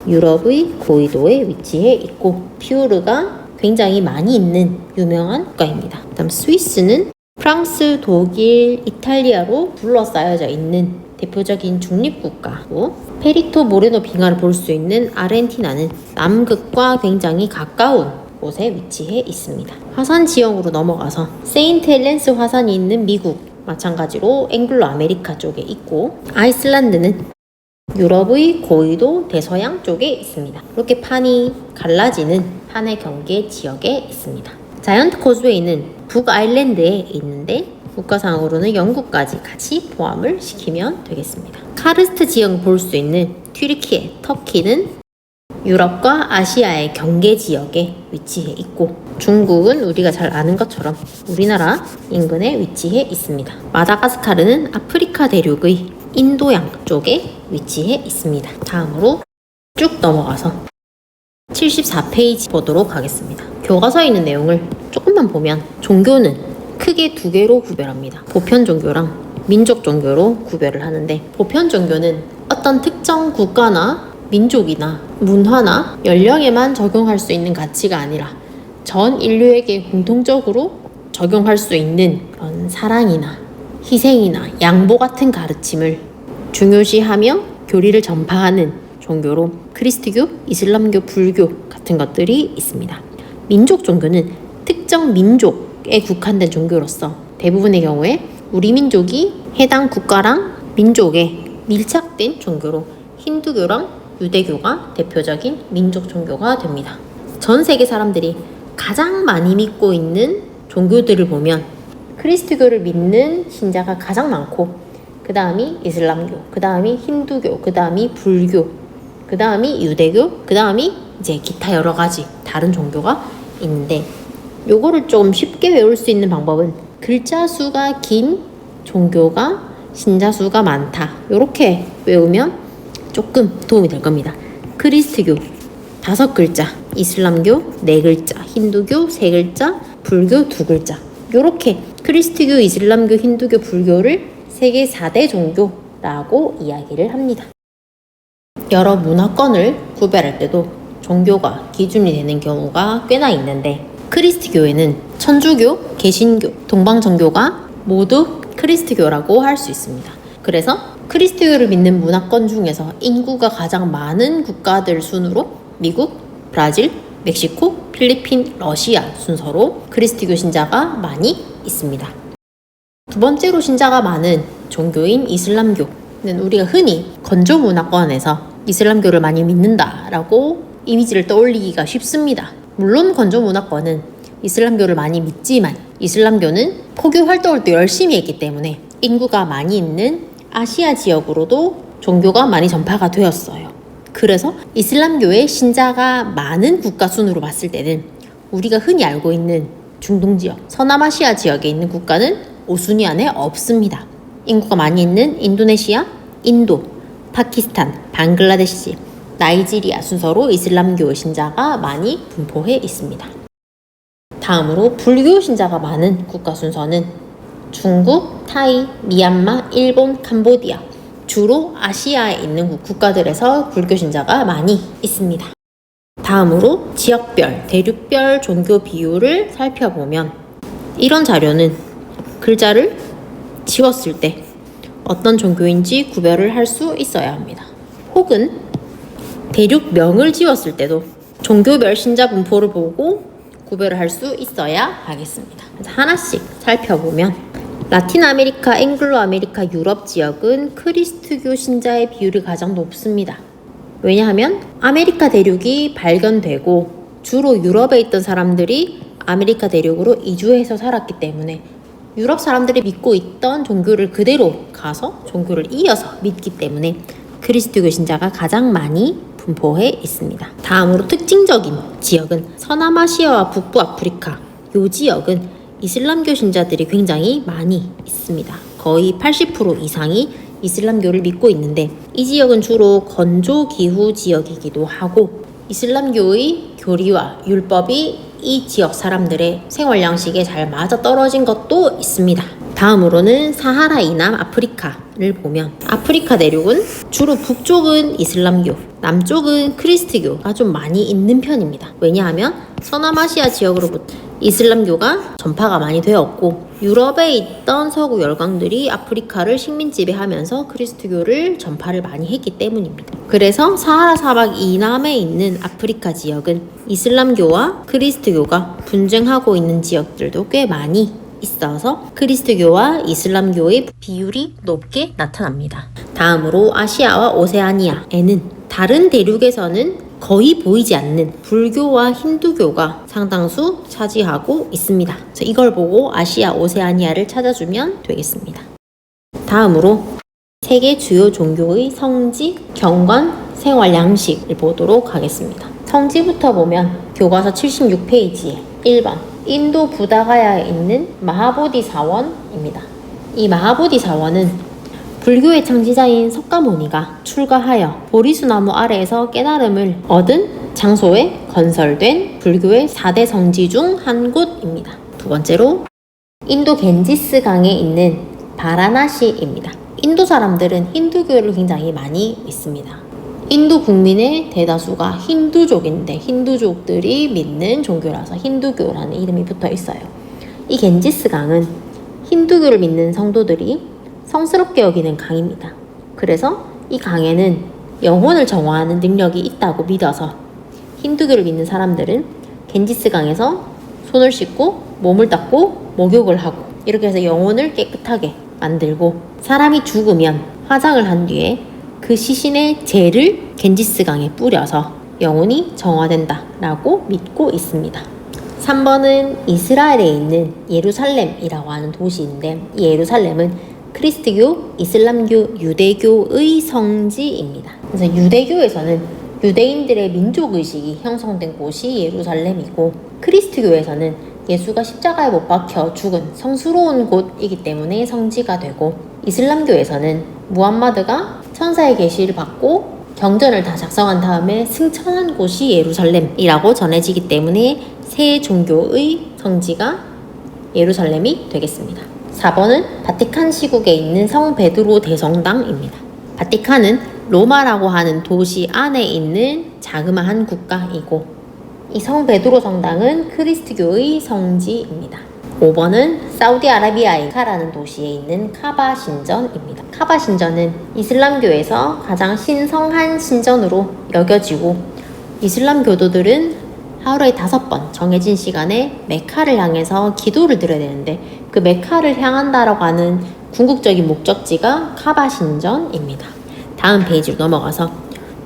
유럽의 고위도에 위치해 있고 퓨르가 굉장히 많이 있는 유명한 국가입니다. 다음 스위스는 프랑스, 독일, 이탈리아로 둘러싸여져 있는 대표적인 중립국가고, 페리토 모레노 빙하를 볼 수 있는 아르헨티나는 남극과 굉장히 가까운 곳에 위치해 있습니다. 화산 지형으로 넘어가서 세인트 헬렌스 화산이 있는 미국, 마찬가지로 앵글로 아메리카 쪽에 있고, 아이슬란드는 유럽의 고위도 대서양 쪽에 있습니다. 이렇게 판이 갈라지는 판의 경계 지역에 있습니다. 자이언트 코즈웨이는 북아일랜드에 있는데 국가상으로는 영국까지 같이 포함을 시키면 되겠습니다. 카르스트 지형 볼 수 있는 튀르키예, 터키는 유럽과 아시아의 경계 지역에 위치해 있고, 중국은 우리가 잘 아는 것처럼 우리나라 인근에 위치해 있습니다. 마다가스카르는 아프리카 대륙의 인도양 쪽에 위치해 있습니다. 다음으로 쭉 넘어가서 74페이지 보도록 하겠습니다. 교과서에 있는 내용을 조금만 보면 종교는 크게 두 개로 구별합니다. 보편 종교랑 민족 종교로 구별을 하는데, 보편 종교는 어떤 특정 국가나 민족이나 문화나 연령에만 적용할 수 있는 가치가 아니라 전 인류에게 공통적으로 적용할 수 있는 그런 사랑이나 희생이나 양보 같은 가르침을 중요시하며 교리를 전파하는 종교로 크리스트교, 이슬람교, 불교 같은 것들이 있습니다. 민족 종교는 특정 민족에 국한된 종교로서 대부분의 경우에 우리 민족이 해당 국가랑 민족에 밀착된 종교로 힌두교랑 유대교가 대표적인 민족 종교가 됩니다. 전 세계 사람들이 가장 많이 믿고 있는 종교들을 보면 크리스트교를 믿는 신자가 가장 많고, 그 다음이 이슬람교, 그 다음이 힌두교, 그 다음이 불교, 그 다음이 유대교, 그 다음이 이제 기타 여러 가지 다른 종교가 있는데, 요거를 좀 쉽게 외울 수 있는 방법은 글자 수가 긴 종교가 신자 수가 많다, 요렇게 외우면 조금 도움이 될 겁니다. 크리스트교 5글자, 이슬람교 4글자, 힌두교 3글자, 불교 2글자, 요렇게 크리스트교, 이슬람교, 힌두교, 불교를 세계 4대 종교라고 이야기를 합니다. 여러 문화권을 구별할 때도 종교가 기준이 되는 경우가 꽤나 있는데, 크리스트교에는 천주교, 개신교, 동방정교가 모두 크리스트교라고 할 수 있습니다. 그래서 크리스트교를 믿는 문화권 중에서 인구가 가장 많은 국가들 순으로 미국, 브라질, 멕시코, 필리핀, 러시아 순서로 크리스트교 신자가 많이 있습니다. 두 번째로 신자가 많은 종교인 이슬람교는 우리가 흔히 건조 문화권에서 이슬람교를 많이 믿는다라고 이미지를 떠올리기가 쉽습니다. 물론 건조 문화권은 이슬람교를 많이 믿지만 이슬람교는 포교 활동을 또 열심히 했기 때문에 인구가 많이 있는 아시아 지역으로도 종교가 많이 전파가 되었어요. 그래서 이슬람교의 신자가 많은 국가 순으로 봤을 때는 우리가 흔히 알고 있는 중동 지역, 서남아시아 지역에 있는 국가는 5순위 안에 없습니다. 인구가 많이 있는 인도네시아, 인도, 파키스탄, 방글라데시, 나이지리아 순서로 이슬람교 신자가 많이 분포해 있습니다. 다음으로 불교 신자가 많은 국가 순서는 중국, 타이, 미얀마, 일본, 캄보디아, 주로 아시아에 있는 국가들에서 불교 신자가 많이 있습니다. 다음으로 지역별, 대륙별 종교 비율을 살펴보면, 이런 자료는 글자를 지웠을 때 어떤 종교인지 구별을 할 수 있어야 합니다. 혹은 대륙명을 지웠을 때도 종교별 신자 분포를 보고 구별을 할 수 있어야 하겠습니다. 그래서 하나씩 살펴보면, 라틴 아메리카, 앵글로 아메리카, 유럽 지역은 크리스트교 신자의 비율이 가장 높습니다. 왜냐하면 아메리카 대륙이 발견되고 주로 유럽에 있던 사람들이 아메리카 대륙으로 이주해서 살았기 때문에 유럽 사람들이 믿고 있던 종교를 그대로 가서 종교를 이어서 믿기 때문에 그리스도교 신자가 가장 많이 분포해 있습니다. 다음으로 특징적인 지역은 서남아시아와 북부 아프리카. 이 지역은 이슬람교 신자들이 굉장히 많이 있습니다. 거의 80% 이상이 이슬람교를 믿고 있는데 이 지역은 주로 건조 기후 지역이기도 하고 이슬람교의 교리와 율법이 이 지역 사람들의 생활 양식에 잘 맞아 떨어진 것도 있습니다. 다음으로는 사하라 이남 아프리카를 보면 아프리카 대륙은 주로 북쪽은 이슬람교, 남쪽은 크리스트교가 좀 많이 있는 편입니다. 왜냐하면 서남아시아 지역으로부터 이슬람교가 전파가 많이 되었고 유럽에 있던 서구 열강들이 아프리카를 식민 지배하면서 그리스도교를 전파를 많이 했기 때문입니다. 그래서 사하라 사막 이남에 있는 아프리카 지역은 이슬람교와 그리스도교가 분쟁하고 있는 지역들도 꽤 많이 있어서 그리스도교와 이슬람교의 비율이 높게 나타납니다. 다음으로 아시아와 오세아니아에는 다른 대륙에서는 거의 보이지 않는 불교와 힌두교가 상당수 차지하고 있습니다. 그래서 이걸 보고 아시아, 오세아니아를 찾아주면 되겠습니다. 다음으로 세계 주요 종교의 성지, 경관, 생활 양식을 보도록 하겠습니다. 성지부터 보면 교과서 76페이지에 1번 인도 부다가야에 있는 마하보디 사원입니다. 이 마하보디 사원은 불교의 창시자인 석가모니가 출가하여 보리수나무 아래에서 깨달음을 얻은 장소에 건설된 불교의 4대 성지 중 한 곳입니다. 두 번째로 인도 겐지스 강에 있는 바라나시입니다. 인도 사람들은 힌두교를 굉장히 많이 믿습니다. 인도 국민의 대다수가 힌두족인데 힌두족들이 믿는 종교라서 힌두교라는 이름이 붙어 있어요. 이 겐지스 강은 힌두교를 믿는 성도들이 성스럽게 여기는 강입니다. 그래서 이 강에는 영혼을 정화하는 능력이 있다고 믿어서 힌두교를 믿는 사람들은 겐지스 강에서 손을 씻고 몸을 닦고 목욕을 하고 이렇게 해서 영혼을 깨끗하게 만들고 사람이 죽으면 화장을 한 뒤에 그 시신의 재를 겐지스 강에 뿌려서 영혼이 정화된다라고 믿고 있습니다. 3번은 이스라엘에 있는 예루살렘이라고 하는 도시인데 이 예루살렘은 크리스트교, 이슬람교, 유대교의 성지입니다. 그래서 유대교에서는 유대인들의 민족의식이 형성된 곳이 예루살렘이고 크리스트교에서는 예수가 십자가에 못 박혀 죽은 성스러운 곳이기 때문에 성지가 되고 이슬람교에서는 무함마드가 천사의 계시를 받고 경전을 다 작성한 다음에 승천한 곳이 예루살렘이라고 전해지기 때문에 세 종교의 성지가 예루살렘이 되겠습니다. 4번은 바티칸 시국에 있는 성 베드로 대성당입니다. 바티칸은 로마라고 하는 도시 안에 있는 자그마한 국가이고 이 성 베드로 성당은 크리스트교의 성지입니다. 5번은 사우디아라비아의 카라는 도시에 있는 카바 신전입니다. 카바 신전은 이슬람교에서 가장 신성한 신전으로 여겨지고 이슬람 교도들은 하루에 5번 정해진 시간에 메카를 향해서 기도를 드려야 되는데 그 메카를 향한다라고 하는 궁극적인 목적지가 카바 신전입니다. 다음 페이지로 넘어가서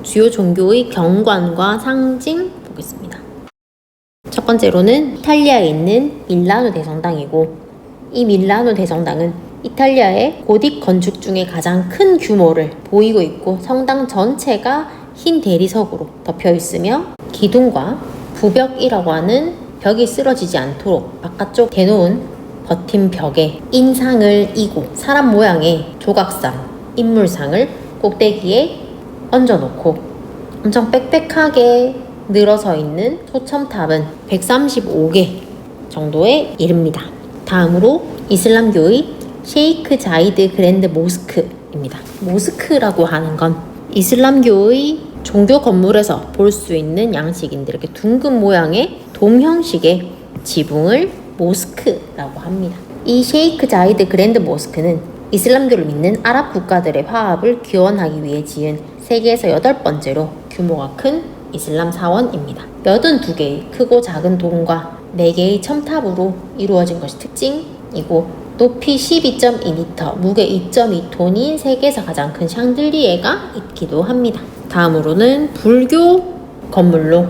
주요 종교의 경관과 상징 보겠습니다. 첫 번째로는 이탈리아에 있는 밀라노 대성당이고 이 밀라노 대성당은 이탈리아의 고딕 건축 중에 가장 큰 규모를 보이고 있고 성당 전체가 흰 대리석으로 덮여 있으며 기둥과 부벽이라고 하는 벽이 쓰러지지 않도록 바깥쪽 대놓은 버팀 벽에 인상을 이고 사람 모양의 조각상, 인물상을 꼭대기에 얹어놓고 엄청 빽빽하게 늘어서 있는 초첨탑은 135개 정도에 이릅니다. 다음으로 이슬람교의 셰이크 자이드 그랜드 모스크입니다. 모스크라고 하는 건 이슬람교의 종교 건물에서 볼 수 있는 양식인데 이렇게 둥근 모양의 돔 형식의 지붕을 모스크라고 합니다. 이 셰이크 자이드 그랜드 모스크는 이슬람교를 믿는 아랍 국가들의 화합을 기원하기 위해 지은 세계에서 8번째로 규모가 큰 이슬람 사원입니다. 82개의 크고 작은 돔과 4개의 첨탑으로 이루어진 것이 특징이고 높이 12.2m, 무게 2.2톤인 세계에서 가장 큰 샹들리에가 있기도 합니다. 다음으로는 불교 건물로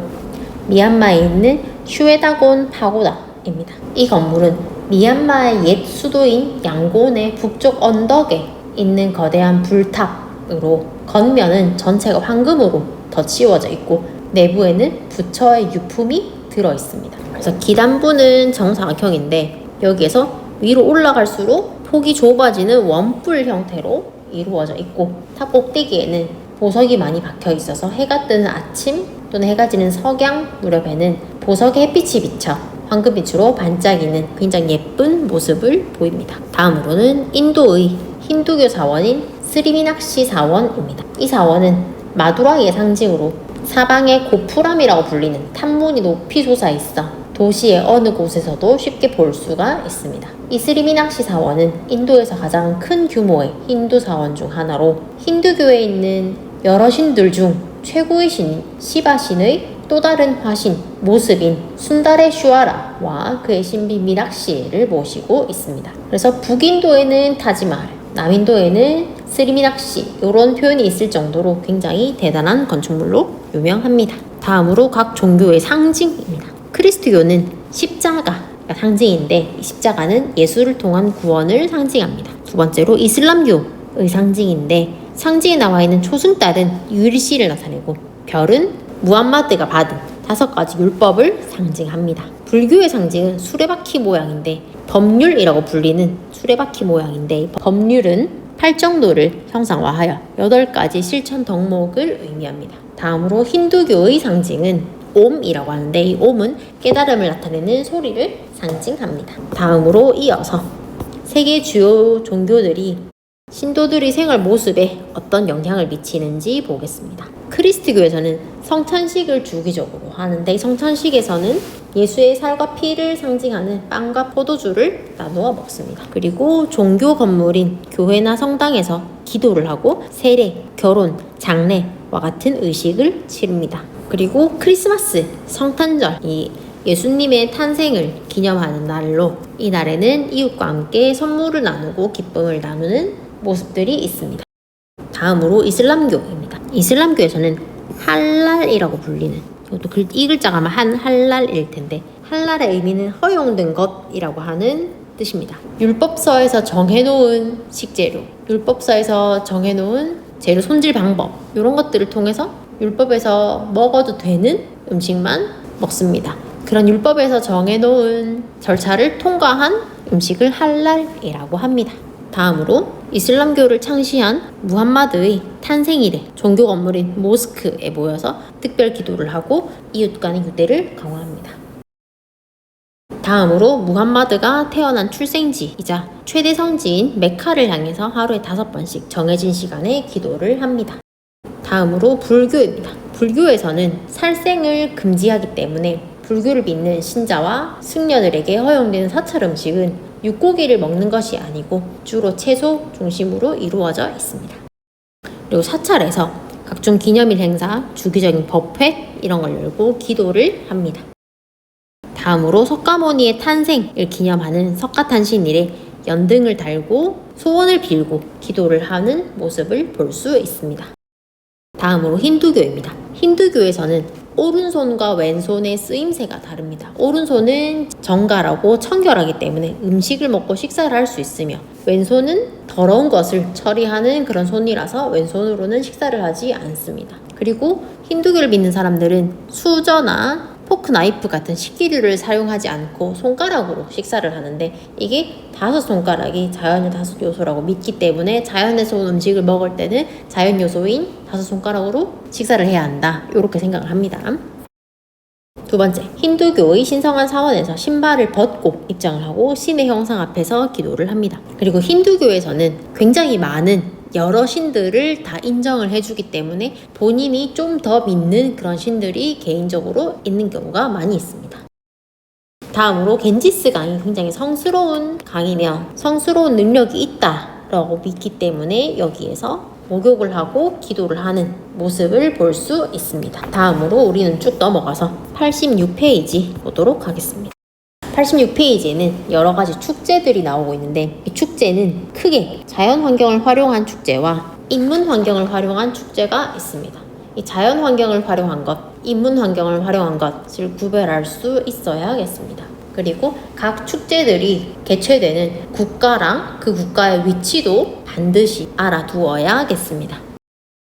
미얀마에 있는 슈에다곤 파고다입니다. 이 건물은 미얀마의 옛 수도인 양곤의 북쪽 언덕에 있는 거대한 불탑으로 겉면은 전체가 황금으로 덧씌워져 있고 내부에는 부처의 유품이 들어있습니다. 그래서 기단부는 정사각형인데 여기에서 위로 올라갈수록 폭이 좁아지는 원뿔 형태로 이루어져 있고 탑 꼭대기에는 보석이 많이 박혀 있어서 해가 뜨는 아침 또는 해가 지는 석양 무렵에는 보석의 햇빛이 비쳐 황금빛으로 반짝이는 굉장히 예쁜 모습을 보입니다. 다음으로는 인도의 힌두교 사원인 스리미낙시 사원입니다. 이 사원은 마두라이의 상징으로 사방에 고푸람이라고 불리는 탑문이 높이 솟아있어 도시의 어느 곳에서도 쉽게 볼 수가 있습니다. 이 스리미낙시 사원은 인도에서 가장 큰 규모의 힌두 사원 중 하나로 힌두교에 있는 여러 신들 중 최고의 신 시바 신의 또 다른 화신 모습인 순다레슈아라와 그의 신비 미낙시를 모시고 있습니다. 그래서 북인도에는 타지마할, 남인도에는 스리미낙시 이런 표현이 있을 정도로 굉장히 대단한 건축물로 유명합니다. 다음으로 각 종교의 상징입니다. 크리스트교는 십자가가 상징인데 이 십자가는 예수를 통한 구원을 상징합니다. 두 번째로 이슬람교의 상징인데 상징에 나와 있는 초승달은 유일시를 나타내고 별은 무함마드가 받은 5가지 율법을 상징합니다. 불교의 상징은 수레바퀴 모양인데 법률이라고 불리는 수레바퀴 모양인데 법률은 팔정도를 형상화하여 8가지 실천 덕목을 의미합니다. 다음으로 힌두교의 상징은 옴이라고 하는데 이 옴은 깨달음을 나타내는 소리를 상징합니다. 다음으로 이어서 세계 주요 종교들이 신도들의 생활 모습에 어떤 영향을 미치는지 보겠습니다. 크리스트교에서는 성찬식을 주기적으로 하는데 성찬식에서는 예수의 살과 피를 상징하는 빵과 포도주를 나누어 먹습니다. 그리고 종교 건물인 교회나 성당에서 기도를 하고 세례, 결혼, 장례와 같은 의식을 치릅니다. 그리고 크리스마스, 성탄절, 이 예수님의 탄생을 기념하는 날로 이 날에는 이웃과 함께 선물을 나누고 기쁨을 나누는 모습들이 있습니다. 다음으로 이슬람교입니다. 이슬람교에서는 할랄이라고 불리는 이것도 이 글자가 아마 할랄일 텐데 할랄의 의미는 허용된 것이라고 하는 뜻입니다. 율법서에서 정해놓은 식재료, 율법서에서 정해놓은 재료 손질 방법 이런 것들을 통해서 율법에서 먹어도 되는 음식만 먹습니다. 그런 율법에서 정해놓은 절차를 통과한 음식을 할랄이라고 합니다. 다음으로 이슬람교를 창시한 무함마드의 탄생일에 종교 건물인 모스크에 모여서 특별 기도를 하고 이웃 간의 유대를 강화합니다. 다음으로 무함마드가 태어난 출생지이자 최대 성지인 메카를 향해서 하루에 5번씩 정해진 시간에 기도를 합니다. 다음으로 불교입니다. 불교에서는 살생을 금지하기 때문에 불교를 믿는 신자와 승려들에게 허용되는 사찰 음식은 육고기를 먹는 것이 아니고 주로 채소 중심으로 이루어져 있습니다. 그리고 사찰에서 각종 기념일 행사, 주기적인 법회 이런 걸 열고 기도를 합니다. 다음으로 석가모니의 탄생을 기념하는 석가탄신일에 연등을 달고 소원을 빌고 기도를 하는 모습을 볼 수 있습니다. 다음으로 힌두교입니다. 힌두교에서는 오른손과 왼손의 쓰임새가 다릅니다. 오른손은 정갈하고 청결하기 때문에 음식을 먹고 식사를 할 수 있으며 왼손은 더러운 것을 처리하는 그런 손이라서 왼손으로는 식사를 하지 않습니다. 그리고 힌두교를 믿는 사람들은 수저나 포크, 나이프 같은 식기류를 사용하지 않고 손가락으로 식사를 하는데 이게 5손가락이 자연의 5요소라고 믿기 때문에 자연에서 온 음식을 먹을 때는 자연 요소인 5손가락으로 식사를 해야 한다 이렇게 생각을 합니다. 두 번째, 힌두교의 신성한 사원에서 신발을 벗고 입장을 하고 신의 형상 앞에서 기도를 합니다. 그리고 힌두교에서는 굉장히 많은 여러 신들을 다 인정을 해주기 때문에 본인이 좀 더 믿는 그런 신들이 개인적으로 있는 경우가 많이 있습니다. 다음으로 겐지스 강이 굉장히 성스러운 강이며 성스러운 능력이 있다라고 믿기 때문에 여기에서 목욕을 하고 기도를 하는 모습을 볼 수 있습니다. 다음으로 우리는 쭉 넘어가서 86페이지 보도록 하겠습니다. 86페이지에는 여러 가지 축제들이 나오고 있는데, 이 축제는 크게 자연 환경을 활용한 축제와 인문 환경을 활용한 축제가 있습니다. 이 자연 환경을 활용한 것, 인문 환경을 활용한 것을 구별할 수 있어야겠습니다. 그리고 각 축제들이 개최되는 국가랑 그 국가의 위치도 반드시 알아두어야겠습니다.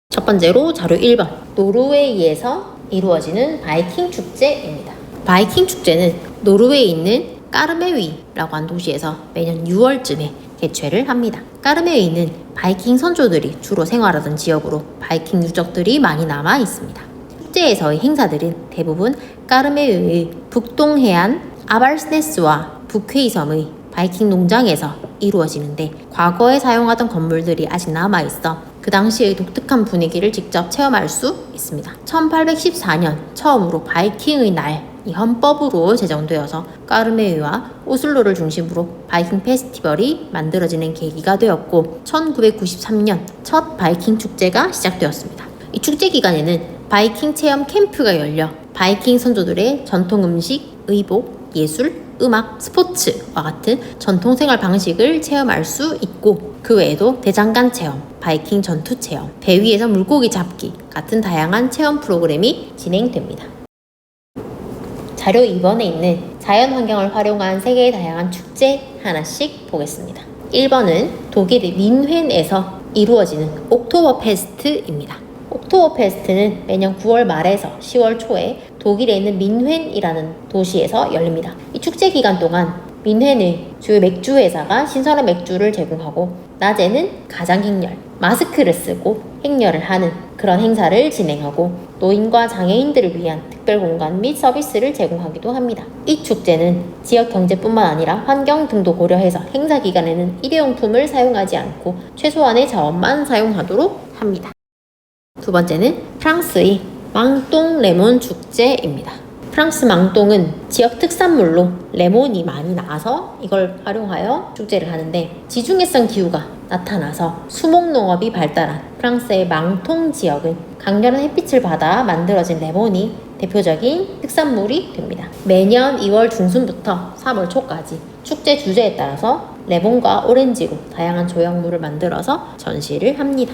첫 번째로 자료 1번, 노르웨이에서 이루어지는 바이킹 축제입니다. 바이킹 축제는 노르웨이에 있는 까르메위라고 한 도시에서 매년 6월쯤에 개최를 합니다. 까르메위는 바이킹 선조들이 주로 생활하던 지역으로 바이킹 유적들이 많이 남아 있습니다. 축제에서의 행사들은 대부분 까르메위의 북동해안 아발스네스와 북회이 섬의 바이킹 농장에서 이루어지는데, 과거에 사용하던 건물들이 아직 남아있어 그 당시의 독특한 분위기를 직접 체험할 수 있습니다. 1814년 처음으로 바이킹의 날, 이 헌법으로 제정되어서 까르메위와 오슬로를 중심으로 바이킹 페스티벌이 만들어지는 계기가 되었고, 1993년 첫 바이킹 축제가 시작되었습니다. 이 축제 기간에는 바이킹 체험 캠프가 열려 바이킹 선조들의 전통 음식, 의복, 예술, 음악, 스포츠와 같은 전통 생활 방식을 체험할 수 있고, 그 외에도 대장간 체험, 바이킹 전투 체험, 배 위에서 물고기 잡기 같은 다양한 체험 프로그램이 진행됩니다. 자료 2번에 있는 자연 환경을 활용한 세계의 다양한 축제 하나씩 보겠습니다. 1번은 독일의 민헨에서 이루어지는 옥토버 페스트입니다. 옥토버 페스트는 매년 9월 말에서 10월 초에 독일에 있는 민헨이라는 도시에서 열립니다. 이 축제 기간 동안 민헨의 주요 맥주 회사가 신선한 맥주를 제공하고, 낮에는 가장 행렬, 마스크를 쓰고 행렬을 하는 그런 행사를 진행하고, 노인과 장애인들을 위한 특별 공간 및 서비스를 제공하기도 합니다. 이 축제는 지역 경제뿐만 아니라 환경 등도 고려해서 행사 기간에는 일회용품을 사용하지 않고 최소한의 자원만 사용하도록 합니다. 두 번째는 프랑스의 망똥 레몬 축제입니다. 프랑스 망똥은 지역 특산물로 레몬이 많이 나서 이걸 활용하여 축제를 하는데, 지중해성 기후가 나타나서 수목농업이 발달한 프랑스의 망통 지역은 강렬한 햇빛을 받아 만들어진 레몬이 대표적인 특산물이 됩니다. 매년 2월 중순부터 3월 초까지 축제 주제에 따라서 레몬과 오렌지로 다양한 조형물을 만들어서 전시를 합니다.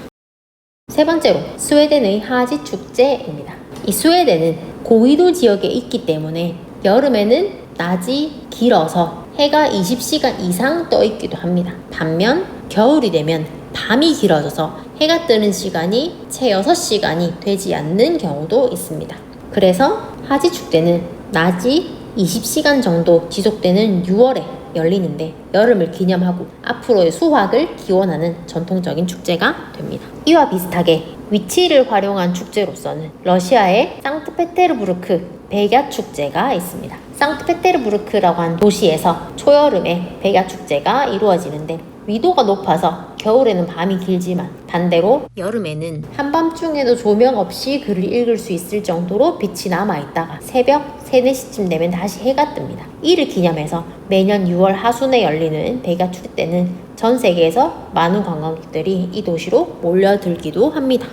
세 번째로 스웨덴의 하지 축제입니다. 이 스웨덴은 고위도 지역에 있기 때문에 여름에는 낮이 길어서 해가 20시간 이상 떠 있기도 합니다. 반면 겨울이 되면 밤이 길어져서 해가 뜨는 시간이 채 6시간이 되지 않는 경우도 있습니다. 그래서 하지 축제는 낮이 20시간 정도 지속되는 6월에 열리는데, 여름을 기념하고 앞으로의 수확을 기원하는 전통적인 축제가 됩니다. 이와 비슷하게 위치를 활용한 축제로서는 러시아의 상트페테르부르크 백야 축제가 있습니다. 상트페테르부르크라고 한 도시에서 초여름에 백야 축제가 이루어지는데, 위도가 높아서 겨울에는 밤이 길지만 반대로 여름에는 한밤중에도 조명 없이 글을 읽을 수 있을 정도로 빛이 남아있다가 새벽 3, 4시쯤 되면 다시 해가 뜹니다. 이를 기념해서 매년 6월 하순에 열리는 백야 축제 때는 전 세계에서 많은 관광객들이 이 도시로 몰려들기도 합니다.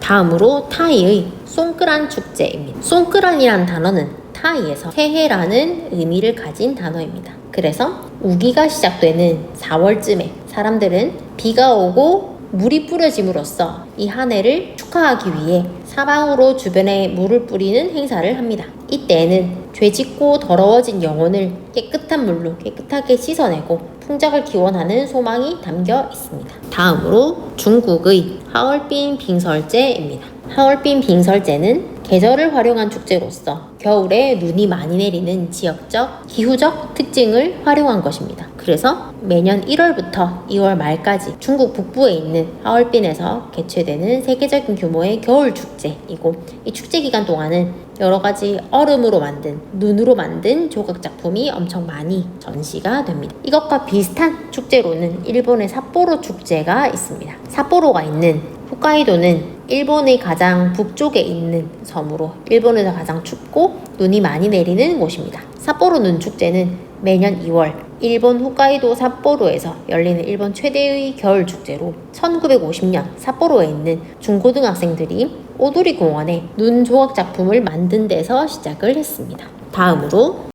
다음으로 타이의 송크란 축제입니다. 송크란이라는 단어는 타이에서 새해라는 의미를 가진 단어입니다. 그래서 우기가 시작되는 4월쯤에 사람들은 비가 오고 물이 뿌려짐으로써 이 한 해를 축하하기 위해 사방으로 주변에 물을 뿌리는 행사를 합니다. 이때에는 죄짓고 더러워진 영혼을 깨끗한 물로 깨끗하게 씻어내고 풍작을 기원하는 소망이 담겨 있습니다. 다음으로 중국의 하얼빈 빙설제입니다. 하얼빈 빙설제는 계절을 활용한 축제로서 겨울에 눈이 많이 내리는 지역적, 기후적 특징을 활용한 것입니다. 그래서 매년 1월부터 2월 말까지 중국 북부에 있는 하얼빈에서 개최되는 세계적인 규모의 겨울 축제이고, 이 축제 기간 동안은 여러 가지 얼음으로 만든, 눈으로 만든 조각 작품이 엄청 많이 전시가 됩니다. 이것과 비슷한 축제로는 일본의 삿포로 축제가 있습니다. 삿포로가 있는 홋카이도는 일본의 가장 북쪽에 있는 섬으로 일본에서 가장 춥고 눈이 많이 내리는 곳입니다. 삿포로 눈 축제는 매년 2월 일본 홋카이도 삿포로에서 열리는 일본 최대의 겨울 축제로 1950년 삿포로에 있는 중고등학생들이 오도리 공원에 눈 조각 작품을 만든 데서 시작을 했습니다. 다음으로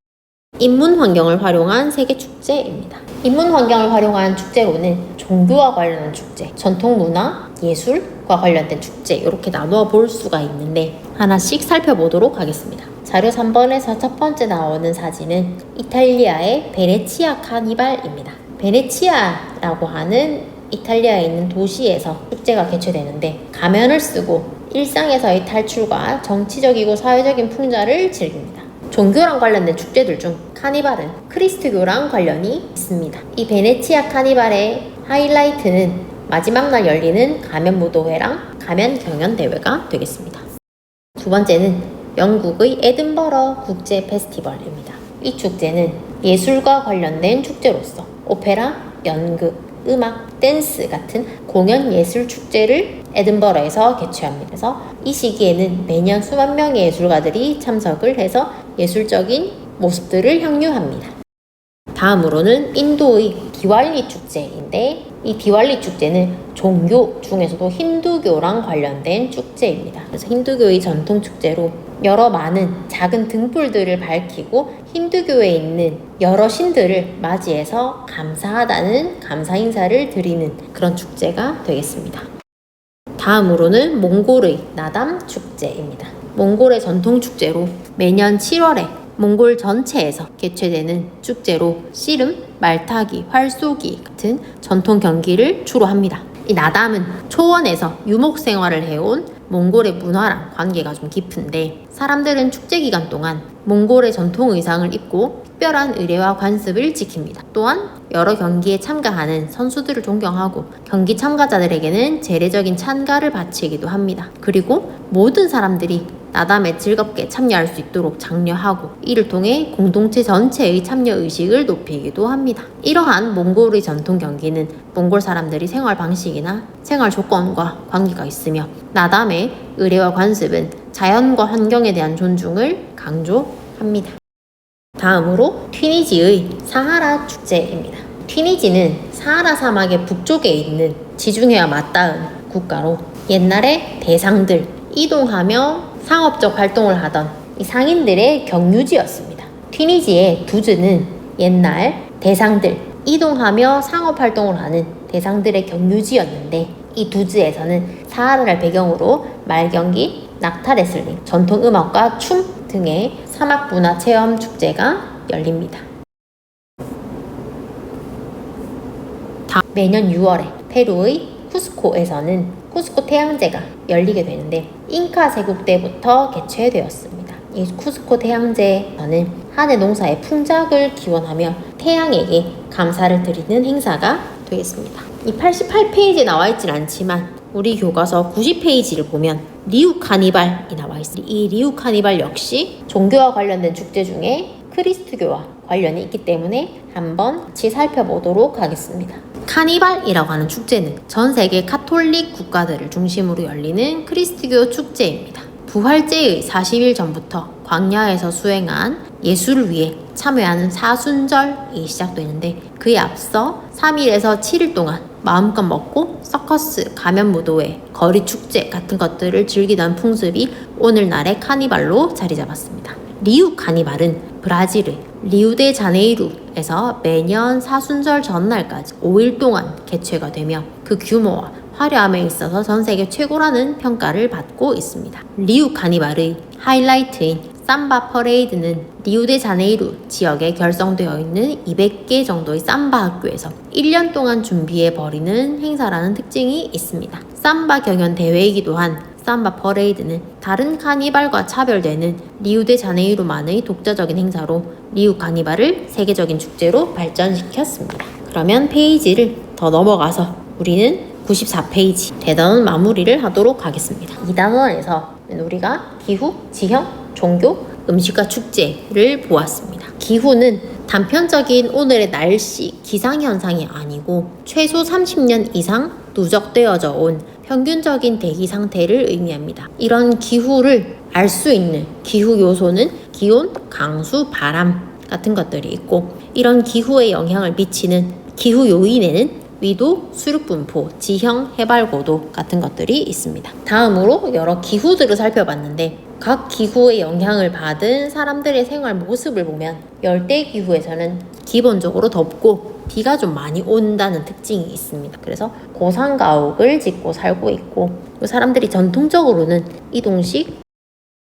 인문 환경을 활용한 세계축제입니다. 인문 환경을 활용한 축제로는 종교와 관련한 축제, 전통 문화, 예술과 관련된 축제 이렇게 나누어 볼 수가 있는데 하나씩 살펴보도록 하겠습니다. 자료 3번에서 첫 번째 나오는 사진은 이탈리아의 베네치아 카니발입니다. 베네치아라고 하는 이탈리아에 있는 도시에서 축제가 개최되는데 가면을 쓰고 일상에서의 탈출과 정치적이고 사회적인 풍자를 즐깁니다. 종교랑 관련된 축제들 중 카니발은 크리스트교랑 관련이 있습니다. 이 베네치아 카니발의 하이라이트는 마지막 날 열리는 가면 무도회랑 가면 경연 대회가 되겠습니다. 두 번째는 영국의 에든버러 국제 페스티벌입니다. 이 축제는 예술과 관련된 축제로서 오페라, 연극, 음악, 댄스 같은 공연 예술 축제를 에든버러에서 개최합니다. 그래서 이 시기에는 매년 수만 명의 예술가들이 참석을 해서 예술적인 모습들을 향유합니다. 다음으로는 인도의 디왈리 축제인데 이 디왈리 축제는 종교 중에서도 힌두교랑 관련된 축제입니다. 그래서 힌두교의 전통 축제로 여러 많은 작은 등불들을 밝히고 힌두교에 있는 여러 신들을 맞이해서 감사하다는 감사 인사를 드리는 그런 축제가 되겠습니다. 다음으로는 몽골의 나담 축제입니다. 몽골의 전통 축제로 매년 7월에 몽골 전체에서 개최되는 축제로 씨름, 말타기, 활쏘기 같은 전통 경기를 주로 합니다. 이 나담은 초원에서 유목 생활을 해온 몽골의 문화랑 관계가 좀 깊은데 사람들은 축제 기간 동안 몽골의 전통 의상을 입고 특별한 의례와 관습을 지킵니다. 또한 여러 경기에 참가하는 선수들을 존경하고 경기 참가자들에게는 제례적인 찬가를 바치기도 합니다. 그리고 모든 사람들이 나담에 즐겁게 참여할 수 있도록 장려하고 이를 통해 공동체 전체의 참여 의식을 높이기도 합니다. 이러한 몽골의 전통 경기는 몽골 사람들이 생활 방식이나 생활 조건과 관계가 있으며 나담의 의례와 관습은 자연과 환경에 대한 존중을 강조합니다. 다음으로 튀니지의 사하라 축제입니다. 튀니지는 사하라 사막의 북쪽에 있는 지중해와 맞닿은 국가로 옛날에 대상들 이동하며 상업적 활동을 하던 이 상인들의 경유지였습니다. 튀니지의 두즈는 옛날 대상들 이동하며 상업 활동을 하는 대상들의 경유지였는데 이 두즈에서는 사하라를 배경으로 말경기, 낙타레슬링, 전통 음악과 춤 등의 사막 문화 체험 축제가 열립니다. 매년 6월에 페루의 쿠스코에서는 쿠스코 태양제가 열리게 되는데 잉카 제국 때부터 개최되었습니다. 이 쿠스코 태양제는 한해 농사의 풍작을 기원하며 태양에게 감사를 드리는 행사가 되겠습니다. 이 88페이지에 나와 있진 않지만 우리 교과서 90페이지를 보면 리우 카니발이 나와 있습니다. 이 리우 카니발 역시 종교와 관련된 축제 중에 크리스트교와 관련이 있기 때문에 한번 같이 살펴보도록 하겠습니다. 카니발이라고 하는 축제는 전 세계 카톨릭 국가들을 중심으로 열리는 크리스트교 축제입니다. 부활제의 40일 전부터 광야에서 수행한 예수를 위해 참여하는 사순절이 시작되는데 그에 앞서 3일에서 7일 동안 마음껏 먹고 서커스, 가면 무도회, 거리 축제 같은 것들을 즐기던 풍습이 오늘날의 카니발로 자리 잡았습니다. 리우 카니발은 브라질의 리우데자네이루에서 매년 사순절 전날까지 5일 동안 개최가 되며 그 규모와 화려함에 있어서 전 세계 최고라는 평가를 받고 있습니다. 리우 카니발의 하이라이트인 삼바 퍼레이드는 리우데자네이루 지역에 결성되어 있는 200개 정도의 삼바 학교에서 1년 동안 준비해 버리는 행사라는 특징이 있습니다. 삼바 경연 대회이기도 한 삼바 퍼레이드는 다른 카니발과 차별되는 리우데자네이루만의 독자적인 행사로 리우 카니발을 세계적인 축제로 발전시켰습니다. 그러면 페이지를 더 넘어가서 우리는 94페이지 대단원 마무리를 하도록 하겠습니다. 이 단원에서 우리가 기후, 지형, 종교, 음식과 축제를 보았습니다. 기후는 단편적인 오늘의 날씨, 기상현상이 아니고 최소 30년 이상 누적되어져 온 평균적인 대기 상태를 의미합니다. 이런 기후를 알 수 있는 기후 요소는 기온, 강수, 바람 같은 것들이 있고 이런 기후에 영향을 미치는 기후 요인에는 위도, 수륙분포, 지형, 해발 고도 같은 것들이 있습니다. 다음으로 여러 기후들을 살펴봤는데 각 기후의 영향을 받은 사람들의 생활 모습을 보면 열대 기후에서는 기본적으로 덥고 비가 좀 많이 온다는 특징이 있습니다. 그래서 고상가옥을 짓고 살고 있고, 사람들이 전통적으로는 이동식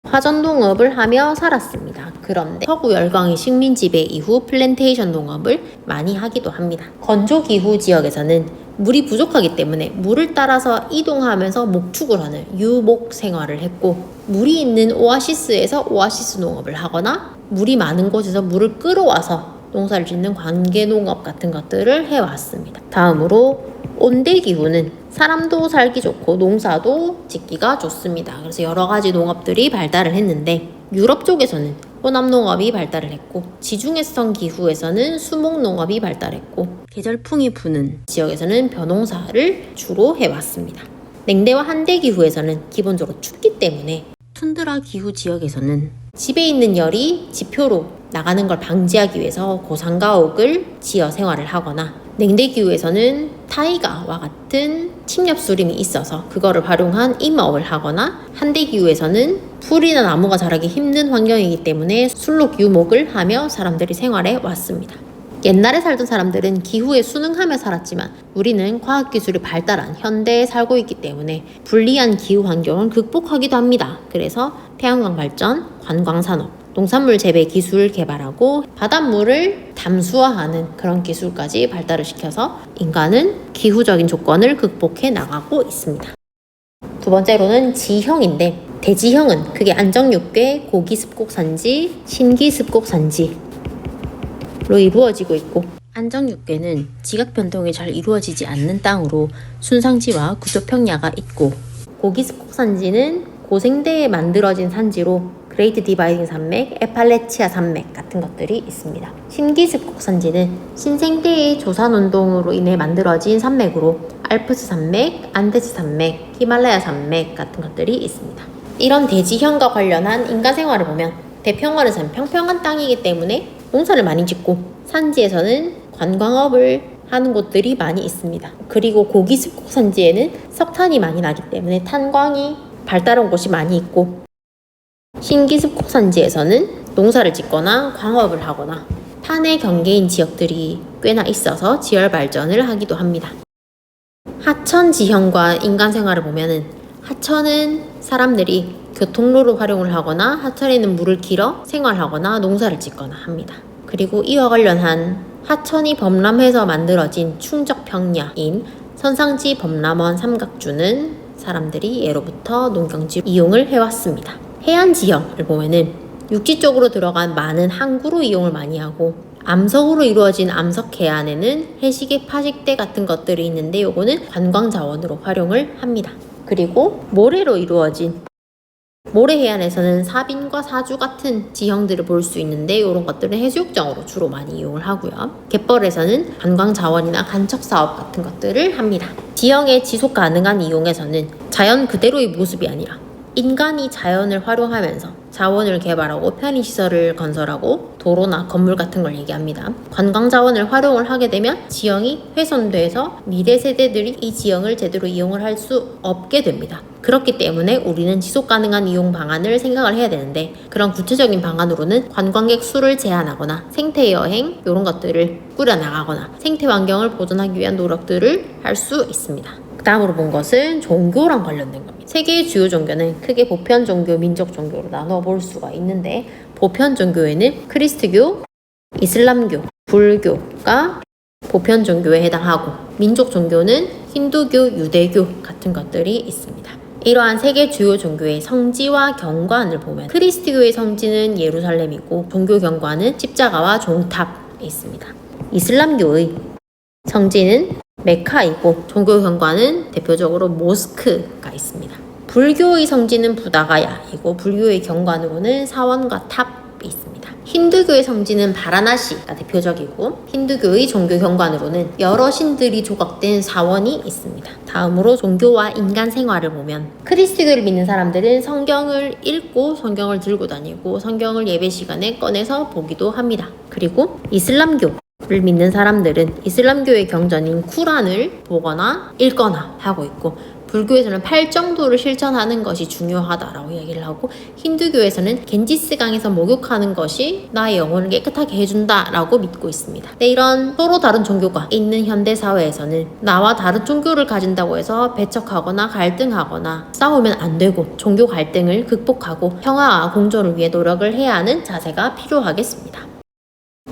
화전 농업을 하며 살았습니다. 그런데 서구 열강의 식민 지배 이후 플랜테이션 농업을 많이 하기도 합니다. 건조 기후 지역에서는 물이 부족하기 때문에 물을 따라서 이동하면서 목축을 하는 유목 생활을 했고, 물이 있는 오아시스에서 오아시스 농업을 하거나 물이 많은 곳에서 물을 끌어와서 농사를 짓는 관계 농업 같은 것들을 해왔습니다. 다음으로 온대 기후는 사람도 살기 좋고 농사도 짓기가 좋습니다. 그래서 여러 가지 농업들이 발달을 했는데, 유럽 쪽에서는 혼합 농업이 발달을 했고, 지중해성 기후에서는 수목 농업이 발달했고, 계절풍이 부는 지역에서는 벼농사를 주로 해왔습니다. 냉대와 한대 기후에서는 기본적으로 춥기 때문에 툰드라 기후 지역에서는 집에 있는 열이 지표로 나가는 걸 방지하기 위해서 고상가옥을 지어 생활을 하거나, 냉대 기후에서는 타이가와 같은 침엽수림이 있어서 그거를 활용한 임업을 하거나, 한대 기후에서는 풀이나 나무가 자라기 힘든 환경이기 때문에 술록 유목을 하며 사람들이 생활해 왔습니다. 옛날에 살던 사람들은 기후에 순응하며 살았지만 우리는 과학기술이 발달한 현대에 살고 있기 때문에 불리한 기후 환경을 극복하기도 합니다. 그래서 태양광 발전, 관광산업, 농산물 재배 기술을 개발하고 바닷물을 담수화하는 그런 기술까지 발달을 시켜서 인간은 기후적인 조건을 극복해 나가고 있습니다. 두 번째로는 지형인데, 대지형은 크게 안정육괴, 고기습곡산지, 신기습곡산지로 이루어지고 있고, 안정육괴는 지각 변동이 잘 이루어지지 않는 땅으로 순상지와 구조평야가 있고, 고기습곡산지는 고생대에 만들어진 산지로 그레이트 디바이딩 산맥, 에팔레치아 산맥 같은 것들이 있습니다. 신기습곡산지는 신생대의 조산운동으로 인해 만들어진 산맥으로 알프스 산맥, 안데스 산맥, 히말라야 산맥 같은 것들이 있습니다. 이런 대지형과 관련한 인간 생활을 보면, 대평원에서는 평평한 땅이기 때문에 농사를 많이 짓고, 산지에서는 관광업을 하는 곳들이 많이 있습니다. 그리고 고기습곡산지에는 석탄이 많이 나기 때문에 탄광이 발달한 곳이 많이 있고, 신기습곡산지에서는 농사를 짓거나 광업을 하거나 탄의 경계인 지역들이 꽤나 있어서 지열 발전을 하기도 합니다. 하천 지형과 인간 생활을 보면은, 하천은 사람들이 교통로로 활용을 하거나 하천에 있는 물을 길어 생활하거나 농사를 짓거나 합니다. 그리고 이와 관련한 하천이 범람해서 만들어진 충적평야인 선상지 범람원 삼각주는 사람들이 예로부터 농경지 이용을 해왔습니다. 해안 지형을 보면은 육지 쪽으로 들어간 많은 항구로 이용을 많이 하고, 암석으로 이루어진 암석 해안에는 해시계 파식대 같은 것들이 있는데 요거는 관광 자원으로 활용을 합니다. 그리고 모래로 이루어진 모래 해안에서는 사빈과 사주 같은 지형들을 볼 수 있는데, 이런 것들은 해수욕장으로 주로 많이 이용을 하고요. 갯벌에서는 관광 자원이나 간척 사업 같은 것들을 합니다. 지형의 지속 가능한 이용에서는 자연 그대로의 모습이 아니라 인간이 자연을 활용하면서 자원을 개발하고 편의시설을 건설하고 도로나 건물 같은 걸 얘기합니다. 관광 자원을 활용을 하게 되면 지형이 훼손돼서 미래 세대들이 이 지형을 제대로 이용을 할 수 없게 됩니다. 그렇기 때문에 우리는 지속 가능한 이용 방안을 생각을 해야 되는데, 그런 구체적인 방안으로는 관광객 수를 제한하거나 생태 여행 이런 것들을 꾸려나가거나 생태 환경을 보존하기 위한 노력들을 할 수 있습니다. 다음으로 본 것은 종교랑 관련된 겁니다. 세계의 주요 종교는 크게 보편 종교, 민족 종교로 나눠 볼 수가 있는데, 보편 종교에는 크리스트교, 이슬람교, 불교가 보편 종교에 해당하고, 민족 종교는 힌두교, 유대교 같은 것들이 있습니다. 이러한 세계 주요 종교의 성지와 경관을 보면, 크리스트교의 성지는 예루살렘이고 종교 경관은 십자가와 종탑에 있습니다. 이슬람교의 성지는 메카이고 종교 경관은 대표적으로 모스크가 있습니다. 불교의 성지는 부다가야이고 불교의 경관으로는 사원과 탑이 있습니다. 힌두교의 성지는 바라나시가 대표적이고, 힌두교의 종교 경관으로는 여러 신들이 조각된 사원이 있습니다. 다음으로 종교와 인간 생활을 보면, 크리스트교를 믿는 사람들은 성경을 읽고 성경을 들고 다니고 성경을 예배 시간에 꺼내서 보기도 합니다. 그리고 이슬람교를 믿는 사람들은 이슬람교의 경전인 쿠란을 보거나 읽거나 하고 있고, 불교에서는 팔정도를 실천하는 것이 중요하다라고 얘기를 하고, 힌두교에서는 겐지스강에서 목욕하는 것이 나의 영혼을 깨끗하게 해준다라고 믿고 있습니다. 네, 이런 서로 다른 종교가 있는 현대 사회에서는 나와 다른 종교를 가진다고 해서 배척하거나 갈등하거나 싸우면 안 되고, 종교 갈등을 극복하고 평화와 공존을 위해 노력을 해야 하는 자세가 필요하겠습니다.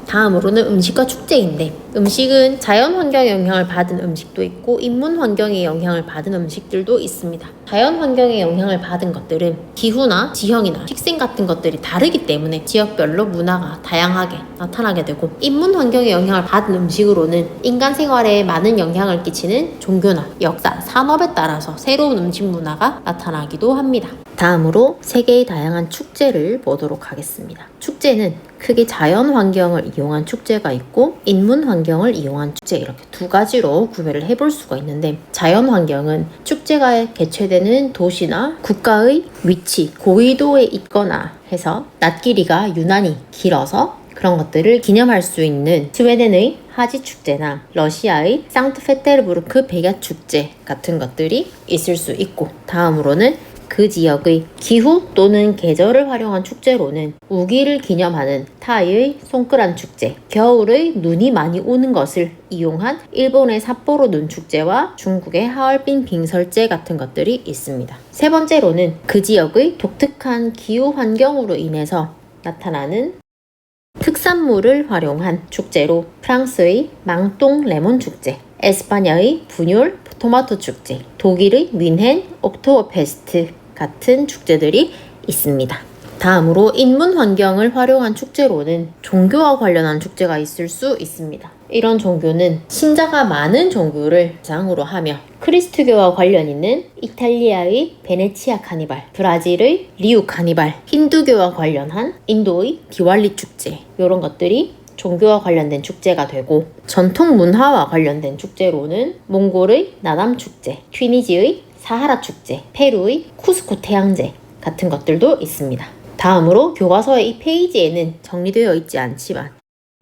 다음으로는 음식과 축제인데, 음식은 자연 환경의 영향을 받은 음식도 있고 인문 환경의 영향을 받은 음식들도 있습니다. 자연 환경의 영향을 받은 것들은 기후나 지형이나 식생 같은 것들이 다르기 때문에 지역별로 문화가 다양하게 나타나게 되고, 인문 환경의 영향을 받은 음식으로는 인간 생활에 많은 영향을 끼치는 종교나 역사, 산업에 따라서 새로운 음식 문화가 나타나기도 합니다. 다음으로 세계의 다양한 축제를 보도록 하겠습니다. 축제는 크게 자연 환경을 이용한 축제가 있고 인문 환경을 이용한 축제, 이렇게 두 가지로 구별을 해볼 수가 있는데, 자연 환경은 축제가 개최되는 도시나 국가의 위치, 고緯도에 있거나 해서 낮 길이가 유난히 길어서 그런 것들을 기념할 수 있는 스웨덴의 하지 축제나 러시아의 상트페테르부르크 백야 축제 같은 것들이 있을 수 있고, 다음으로는 그 지역의 기후 또는 계절을 활용한 축제로는 우기를 기념하는 타이의 송크란 축제, 겨울의 눈이 많이 오는 것을 이용한 일본의 삿포로 눈 축제와 중국의 하얼빈 빙설제 같은 것들이 있습니다. 세 번째로는 그 지역의 독특한 기후 환경으로 인해서 나타나는 특산물을 활용한 축제로 프랑스의 망똥 레몬 축제, 에스파냐의 분율 토마토 축제, 독일의 뮌헨 옥토버페스트 같은 축제들이 있습니다. 다음으로 인문 환경을 활용한 축제로는 종교와 관련한 축제가 있을 수 있습니다. 이런 종교는 신자가 많은 종교를 대상으로 하며, 크리스트교와 관련 있는 이탈리아의 베네치아 카니발, 브라질의 리우 카니발, 힌두교와 관련한 인도의 디왈리 축제, 이런 것들이 종교와 관련된 축제가 되고, 전통 문화와 관련된 축제로는 몽골의 나담 축제, 튀니지의 사하라 축제, 페루의 쿠스코 태양제 같은 것들도 있습니다. 다음으로 교과서의 이 페이지에는 정리되어 있지 않지만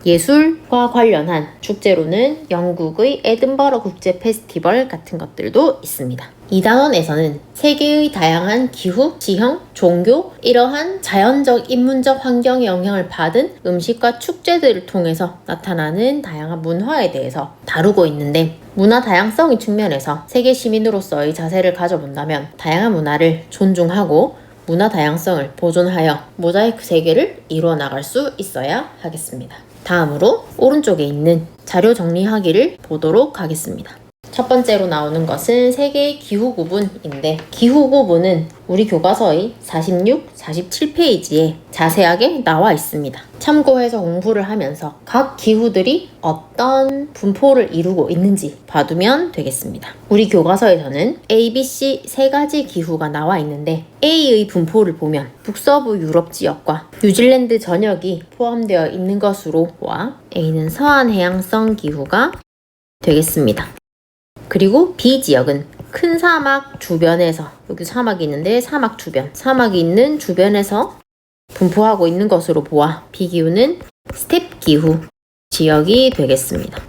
예술과 관련한 축제로는 영국의 에든버러 국제 페스티벌 같은 것들도 있습니다. 이 단원에서는 세계의 다양한 기후, 지형, 종교, 이러한 자연적, 인문적 환경의 영향을 받은 음식과 축제들을 통해서 나타나는 다양한 문화에 대해서 다루고 있는데, 문화 다양성의 측면에서 세계 시민으로서의 자세를 가져본다면 다양한 문화를 존중하고 문화 다양성을 보존하여 모자이크 세계를 이루어 나갈 수 있어야 하겠습니다. 다음으로 오른쪽에 있는 자료 정리하기를 보도록 하겠습니다. 첫 번째로 나오는 것은 세계의 기후 구분인데, 기후 구분은 우리 교과서의 46, 47페이지에 자세하게 나와 있습니다. 참고해서 공부를 하면서 각 기후들이 어떤 분포를 이루고 있는지 봐두면 되겠습니다. 우리 교과서에서는 A, B, C 세 가지 기후가 나와 있는데, A의 분포를 보면 북서부 유럽 지역과 뉴질랜드 전역이 포함되어 있는 것으로 보아 A는 서한 해양성 기후가 되겠습니다. 그리고 B 지역은 큰 사막 주변에서, 여기 사막이 있는데 사막 주변, 사막이 있는 주변에서 분포하고 있는 것으로 보아 B 기후는 스텝 기후 지역이 되겠습니다.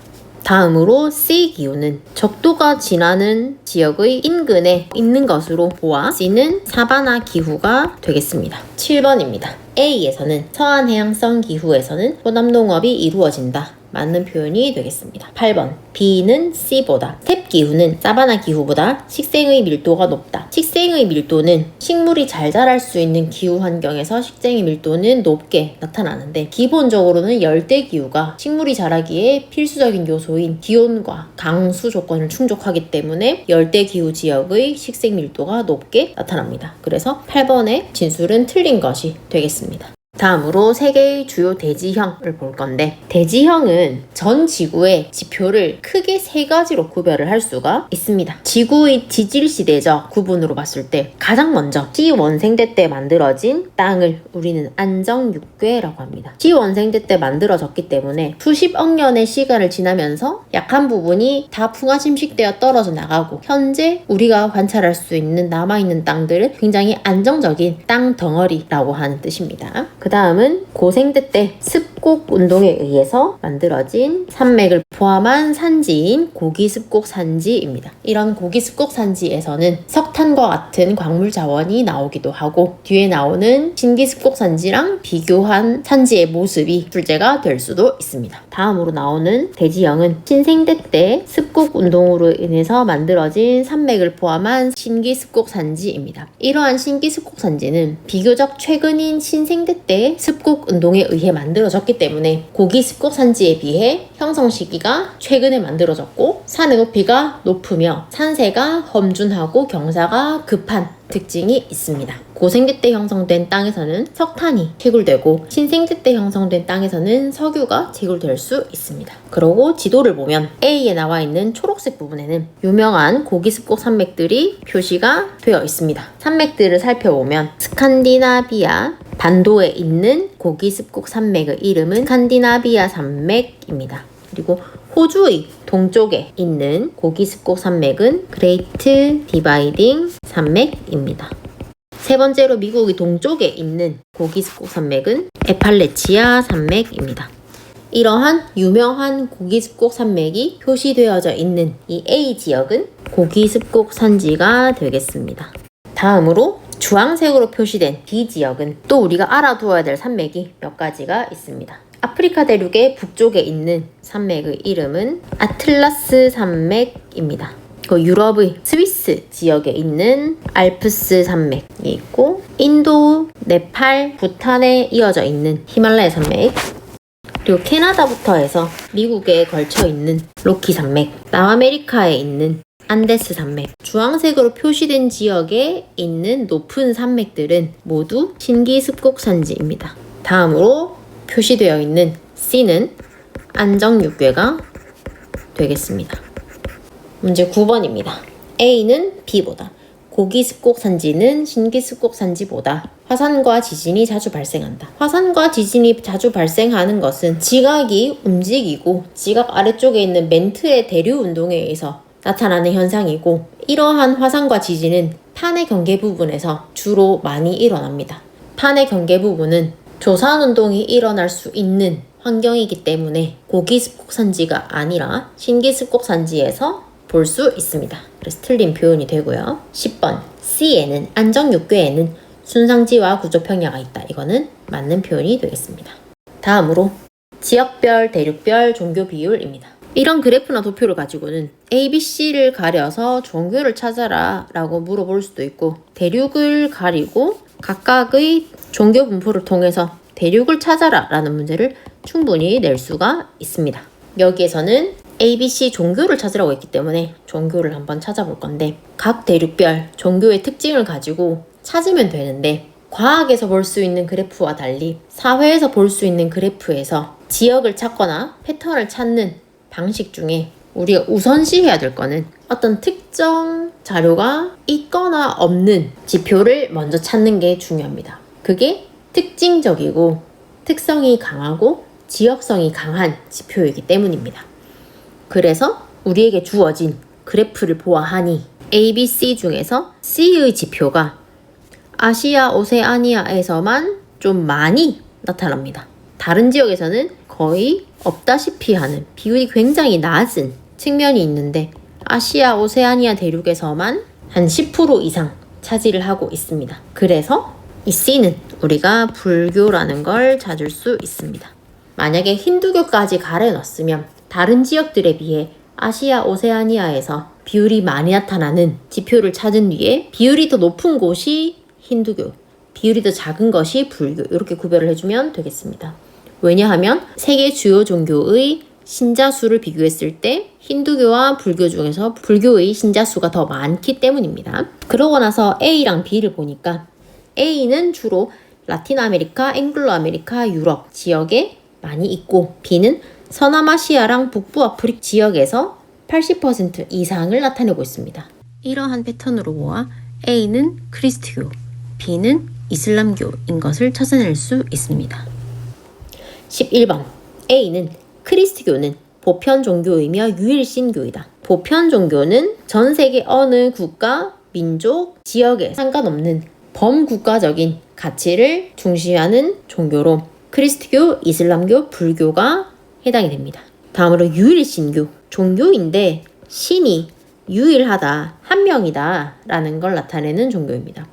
다음으로 C 기후는 적도가 지나는 지역의 인근에 있는 것으로 보아 C는 사바나 기후가 되겠습니다. 7번입니다. A에서는 서한 해양성 기후에서는 호남농업이 이루어진다. 맞는 표현이 되겠습니다. 8번. B는 C보다, 스텝 기후는 사바나 기후보다 식생의 밀도가 높다. 식생의 밀도는 식물이 잘 자랄 수 있는 기후 환경에서 식생의 밀도는 높게 나타나는데, 기본적으로는 열대 기후가 식물이 자라기에 필수적인 요소인 기온과 강수 조건을 충족하기 때문에 열대 기후 지역의 식생 밀도가 높게 나타납니다. 그래서 8번의 진술은 틀린 것이 되겠습니다. 다음으로 세계의 주요 대지형을 볼 건데, 대지형은 전 지구의 지표를 크게 세 가지로 구별을 할 수가 있습니다. 지구의 지질시대적 구분으로 봤을 때 가장 먼저 시원생대 때 만들어진 땅을 우리는 안정육괴라고 합니다. 시원생대 때 만들어졌기 때문에 수십억 년의 시간을 지나면서 약한 부분이 다 풍화심식되어 떨어져 나가고, 현재 우리가 관찰할 수 있는 남아있는 땅들은 굉장히 안정적인 땅 덩어리라고 하는 뜻입니다. 그 다음은 고생대 때 습곡 운동에 의해서 만들어진 산맥을 포함한 산지인 고기습곡 산지입니다. 이런 고기습곡 산지에서는 석탄과 같은 광물 자원이 나오기도 하고 뒤에 나오는 신기습곡 산지랑 비교한 산지의 모습이 출제가 될 수도 있습니다. 다음으로 나오는 대지형은 신생대 때 습곡 운동으로 인해서 만들어진 산맥을 포함한 신기습곡 산지입니다. 이러한 신기습곡 산지는 비교적 최근인 신생대 때 습곡 운동에 의해 만들어졌기 때문에 고기습곡 산지에 비해 형성 시기가 최근에 만들어졌고 산의 높이가 높으며 산세가 험준하고 경사가 급한 특징이 있습니다. 고생대 때 형성된 땅에서는 석탄이 채굴되고 신생대 때 형성된 땅에서는 석유가 채굴될 수 있습니다. 그리고 지도를 보면 A에 나와 있는 초록색 부분에는 유명한 고기습곡 산맥들이 표시가 되어 있습니다. 산맥들을 살펴보면 스칸디나비아 반도에 있는 고기습곡 산맥의 이름은 스칸디나비아 산맥입니다. 그리고 호주의 동쪽에 있는 고기습곡 산맥은 그레이트 디바이딩 산맥입니다. 세 번째로 미국의 동쪽에 있는 고기습곡 산맥은 에팔레치아 산맥입니다. 이러한 유명한 고기습곡 산맥이 표시되어져 있는 이 A 지역은 고기습곡 산지가 되겠습니다. 다음으로 주황색으로 표시된 B 지역은 또 우리가 알아두어야 될 산맥이 몇 가지가 있습니다. 아프리카 대륙의 북쪽에 있는 산맥의 이름은 아틀라스 산맥입니다. 유럽의 스위스 지역에 있는 알프스 산맥이 있고 인도, 네팔, 부탄에 이어져 있는 히말라야 산맥, 그리고 캐나다부터 해서 미국에 걸쳐 있는 로키 산맥, 남아메리카에 있는 안데스 산맥, 주황색으로 표시된 지역에 있는 높은 산맥들은 모두 신기습곡 산지입니다. 다음으로 표시되어 있는 C는 안정육괴가 되겠습니다. 문제 9번입니다. A는 B보다, 고기습곡 산지는 신기습곡 산지보다 화산과 지진이 자주 발생한다. 화산과 지진이 자주 발생하는 것은 지각이 움직이고 지각 아래쪽에 있는 멘트의 대류 운동에 의해서 나타나는 현상이고, 이러한 화산과 지진은 판의 경계 부분에서 주로 많이 일어납니다. 판의 경계 부분은 조산 운동이 일어날 수 있는 환경이기 때문에 고기습곡 산지가 아니라 신기습곡 산지에서 볼 수 있습니다. 그래서 틀린 표현이 되고요. 10번 C에는 안정육괴에는 순상지와 구조평야가 있다. 이거는 맞는 표현이 되겠습니다. 다음으로 지역별, 대륙별 종교 비율입니다. 이런 그래프나 도표를 가지고는 A, B, C를 가려서 종교를 찾아라 라고 물어볼 수도 있고, 대륙을 가리고 각각의 종교 분포를 통해서 대륙을 찾아라 라는 문제를 충분히 낼 수가 있습니다. 여기에서는 A, B, C 종교를 찾으라고 했기 때문에 종교를 한번 찾아볼 건데, 각 대륙별 종교의 특징을 가지고 찾으면 되는데, 과학에서 볼 수 있는 그래프와 달리 사회에서 볼 수 있는 그래프에서 지역을 찾거나 패턴을 찾는 방식 중에 우리가 우선시해야 될 거는 어떤 특정 자료가 있거나 없는 지표를 먼저 찾는 게 중요합니다. 그게 특징적이고 특성이 강하고 지역성이 강한 지표이기 때문입니다. 그래서 우리에게 주어진 그래프를 보아하니 A, B, C 중에서 C의 지표가 아시아, 오세아니아에서만 좀 많이 나타납니다. 다른 지역에서는 거의 없다시피 하는, 비율이 굉장히 낮은 측면이 있는데 아시아, 오세아니아 대륙에서만 한 10% 이상 차지를 하고 있습니다. 그래서 이 C는 우리가 불교라는 걸 찾을 수 있습니다. 만약에 힌두교까지 가려놨으면 다른 지역들에 비해 아시아, 오세아니아에서 비율이 많이 나타나는 지표를 찾은 뒤에 비율이 더 높은 곳이 힌두교, 비율이 더 작은 것이 불교, 이렇게 구별을 해주면 되겠습니다. 왜냐하면 세계 주요 종교의 신자 수를 비교했을 때 힌두교와 불교 중에서 불교의 신자 수가 더 많기 때문입니다. 그러고 나서 A랑 B를 보니까 A는 주로 라틴 아메리카, 앵글로 아메리카, 유럽 지역에 많이 있고, B는 서남아시아랑 북부 아프리카 지역에서 80% 이상을 나타내고 있습니다. 이러한 패턴으로 보아 A는 크리스트교, B는 이슬람교인 것을 찾아낼 수 있습니다. 11번 A는 크리스트교는 보편 종교이며 유일신교이다. 보편 종교는 전 세계 어느 국가, 민족, 지역에 상관없는 범국가적인 가치를 중시하는 종교로 크리스트교, 이슬람교, 불교가 해당이 됩니다. 다음으로 유일신교. 종교인데 신이 유일하다, 한 명이다 라는 걸 나타내는 종교입니다.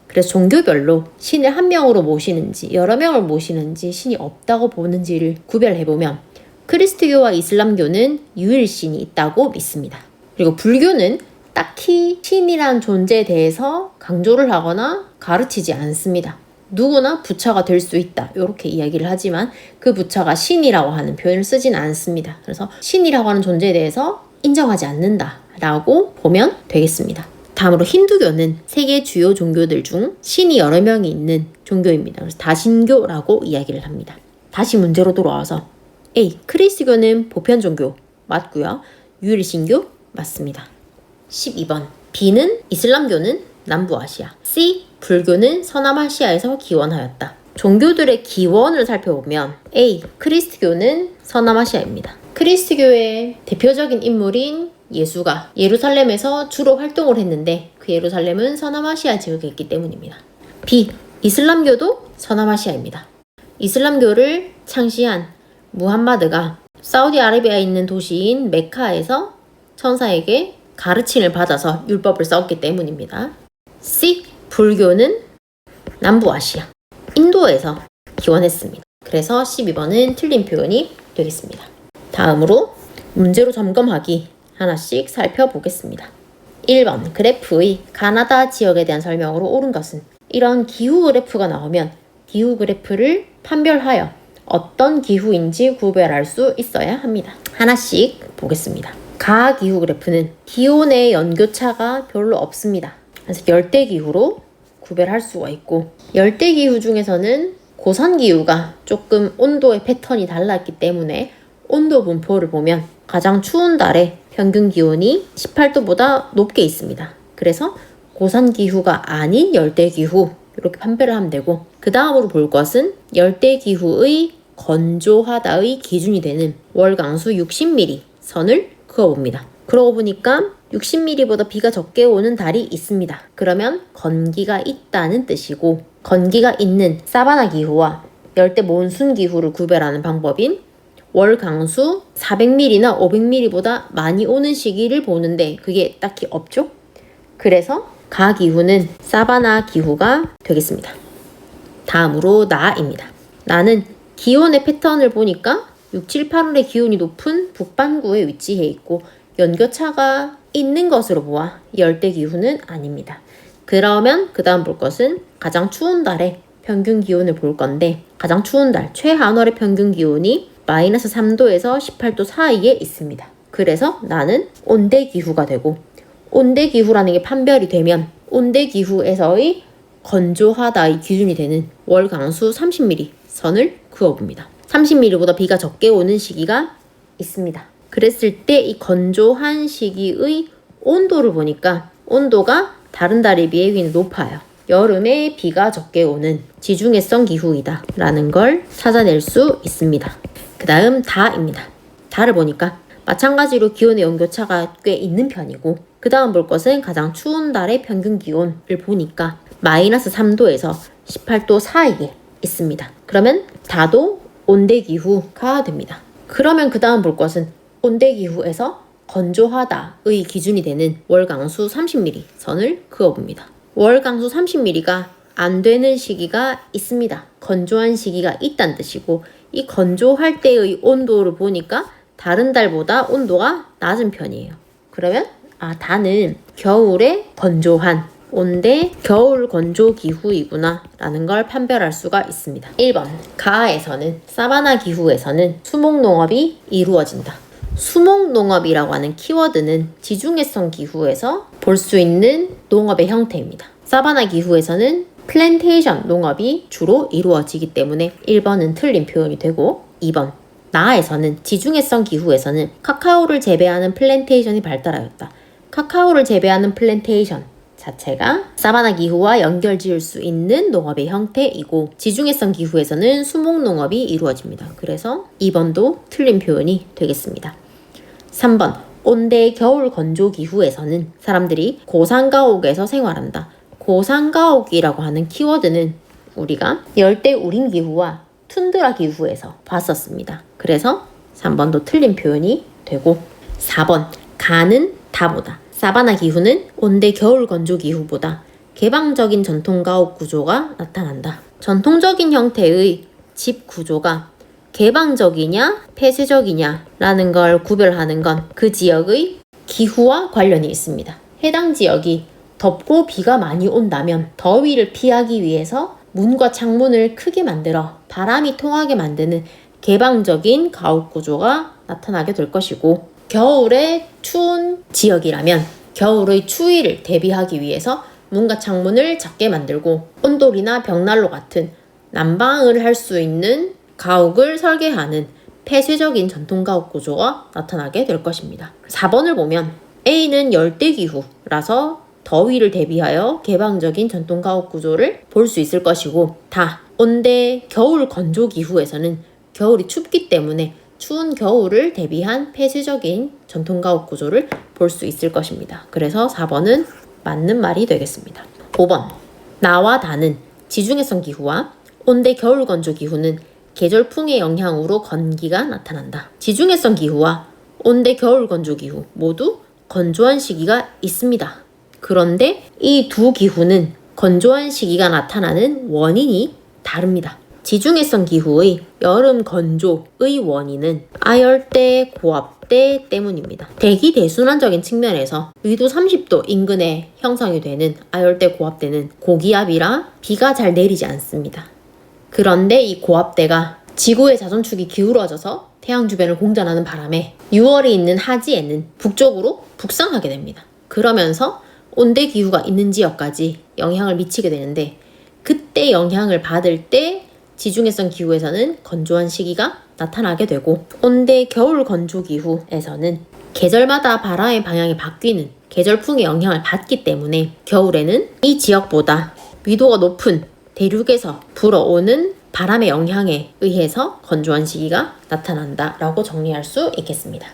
그래서 종교별로 신을 한 명으로 모시는지 여러 명을 모시는지 신이 없다고 보는지를 구별해보면 크리스트교와 이슬람교는 유일신이 있다고 믿습니다. 그리고 불교는 딱히 신이란 존재에 대해서 강조를 하거나 가르치지 않습니다. 누구나 부처가 될 수 있다 이렇게 이야기를 하지만 그 부처가 신이라고 하는 표현을 쓰진 않습니다. 그래서 신이라고 하는 존재에 대해서 인정하지 않는다라고 보면 되겠습니다. 다음으로 힌두교는 세계 주요 종교들 중 신이 여러 명이 있는 종교입니다. 그래서 다신교라고 이야기를 합니다. 다시 문제로 돌아와서 A. 크리스교는 보편 종교 맞고요. 유일신교 맞습니다. 12번 B는 이슬람교는 남부아시아. C. 불교는 서남아시아에서 기원하였다. 종교들의 기원을 살펴보면 A. 크리스트교는 서남아시아입니다. 크리스트교의 대표적인 인물인 예수가 예루살렘에서 주로 활동을 했는데 그 예루살렘은 서남아시아 지역에 있기 때문입니다. B. 이슬람교도 서남아시아입니다. 이슬람교를 창시한 무함마드가 사우디아라비아에 있는 도시인 메카에서 천사에게 가르침을 받아서 율법을 썼기 때문입니다. C. 불교는 남부아시아, 인도에서 기원했습니다. 그래서 12번은 틀린 표현이 되겠습니다. 다음으로 문제로 점검하기 하나씩 살펴보겠습니다. 1번 그래프의 가나다 지역에 대한 설명으로 옳은 것은 이런 기후 그래프가 나오면 기후 그래프를 판별하여 어떤 기후인지 구별할 수 있어야 합니다. 하나씩 보겠습니다. 가기후 그래프는 기온의 연교차가 별로 없습니다. 그래서 열대기후로 구별할 수가 있고 열대기후 중에서는 고산기후가 조금 온도의 패턴이 달랐기 때문에 온도 분포를 보면 가장 추운 달에 평균 기온이 18도보다 높게 있습니다. 그래서 고산기후가 아닌 열대기후 이렇게 판별을 하면 되고 그 다음으로 볼 것은 열대기후의 건조하다의 기준이 되는 월강수 60mm 선을 그어봅니다. 그러고 보니까 60mm보다 비가 적게 오는 달이 있습니다. 그러면 건기가 있다는 뜻이고 건기가 있는 사바나 기후와 열대 몬순 기후를 구별하는 방법인 월 강수 400mm나 500mm보다 많이 오는 시기를 보는데 그게 딱히 없죠? 그래서 가기후는 사바나 기후가 되겠습니다. 다음으로 나입니다. 나는 기온의 패턴을 보니까 6, 7, 8월의 기온이 높은 북반구에 위치해 있고 연교차가 있는 것으로 보아 열대기후는 아닙니다. 그러면 그 다음 볼 것은 가장 추운 달의 평균 기온을 볼 건데 가장 추운 달 최한월의 평균 기온이 마이너스 3도에서 18도 사이에 있습니다. 그래서 나는 온대기후가 되고 온대기후라는 게 판별이 되면 온대기후에서의 건조하다의 기준이 되는 월강수 30mm 선을 그어봅니다. 30mm보다 비가 적게 오는 시기가 있습니다. 그랬을 때 이 건조한 시기의 온도를 보니까 온도가 다른 달에 비해 굉장히 높아요. 여름에 비가 적게 오는 지중해성 기후이다 라는 걸 찾아낼 수 있습니다. 그 다음 다입니다. 다를 보니까 마찬가지로 기온의 연교차가 꽤 있는 편이고 그 다음 볼 것은 가장 추운 달의 평균 기온을 보니까 마이너스 3도에서 18도 사이에 있습니다. 그러면 다도 온대기후가 됩니다. 그러면 그 다음 볼 것은 온대기후에서 건조하다의 기준이 되는 월강수 30mm 선을 그어봅니다. 월강수 30mm가 안 되는 시기가 있습니다. 건조한 시기가 있다는 뜻이고 이 건조할 때의 온도를 보니까 다른 달보다 온도가 낮은 편이에요. 그러면 다는 겨울에 건조한 온대 겨울 건조 기후이구나 라는 걸 판별할 수가 있습니다. 1번 가에서는 사바나 기후에서는 수목농업이 이루어진다. 수목농업이라고 하는 키워드는 지중해성 기후에서 볼 수 있는 농업의 형태입니다. 사바나 기후에서는 플랜테이션 농업이 주로 이루어지기 때문에 1번은 틀린 표현이 되고 2번 나에서는 지중해성 기후에서는 카카오를 재배하는 플랜테이션이 발달하였다. 카카오를 재배하는 플랜테이션 자체가 사바나 기후와 연결 지을 수 있는 농업의 형태이고 지중해성 기후에서는 수목농업이 이루어집니다. 그래서 2번도 틀린 표현이 되겠습니다. 3번 온대 겨울 건조 기후에서는 사람들이 고산가옥에서 생활한다. 고산가옥이라고 하는 키워드는 우리가 열대 우림 기후와 툰드라 기후에서 봤었습니다. 그래서 3번도 틀린 표현이 되고 4번 가는 다보다 사바나 기후는 온대 겨울 건조 기후보다 개방적인 전통 가옥 구조가 나타난다. 전통적인 형태의 집 구조가 개방적이냐 폐쇄적이냐 라는 걸 구별하는 건 그 지역의 기후와 관련이 있습니다. 해당 지역이 덥고 비가 많이 온다면 더위를 피하기 위해서 문과 창문을 크게 만들어 바람이 통하게 만드는 개방적인 가옥 구조가 나타나게 될 것이고, 겨울에 추운 지역이라면 겨울의 추위를 대비하기 위해서 문과 창문을 작게 만들고 온돌이나 벽난로 같은 난방을 할 수 있는 가옥을 설계하는 폐쇄적인 전통 가옥 구조가 나타나게 될 것입니다. 4번을 보면 A는 열대기후라서 더위를 대비하여 개방적인 전통 가옥 구조를 볼 수 있을 것이고, 다 온대 겨울 건조 기후에서는 겨울이 춥기 때문에 추운 겨울을 대비한 폐쇄적인 전통 가옥 구조를 볼 수 있을 것입니다. 그래서 4번은 맞는 말이 되겠습니다. 5번 나와 다는 지중해성 기후와 온대 겨울 건조 기후는 계절풍의 영향으로 건기가 나타난다. 지중해성 기후와 온대 겨울 건조 기후 모두 건조한 시기가 있습니다. 그런데 이 두 기후는 건조한 시기가 나타나는 원인이 다릅니다. 지중해성 기후의 여름 건조의 원인은 아열대 고압대 때문입니다. 대기 대순환적인 측면에서 위도 30도 인근에 형성이 되는 아열대 고압대는 고기압이라 비가 잘 내리지 않습니다. 그런데 이 고압대가 지구의 자전축이 기울어져서 태양 주변을 공전하는 바람에 6월에 있는 하지에는 북쪽으로 북상하게 됩니다. 그러면서 온대 기후가 있는 지역까지 영향을 미치게 되는데, 그때 영향을 받을 때 지중해성 기후에서는 건조한 시기가 나타나게 되고, 온대 겨울 건조 기후에서는 계절마다 바람의 방향이 바뀌는 계절풍의 영향을 받기 때문에 겨울에는 이 지역보다 위도가 높은 대륙에서 불어오는 바람의 영향에 의해서 건조한 시기가 나타난다라고 정리할 수 있겠습니다.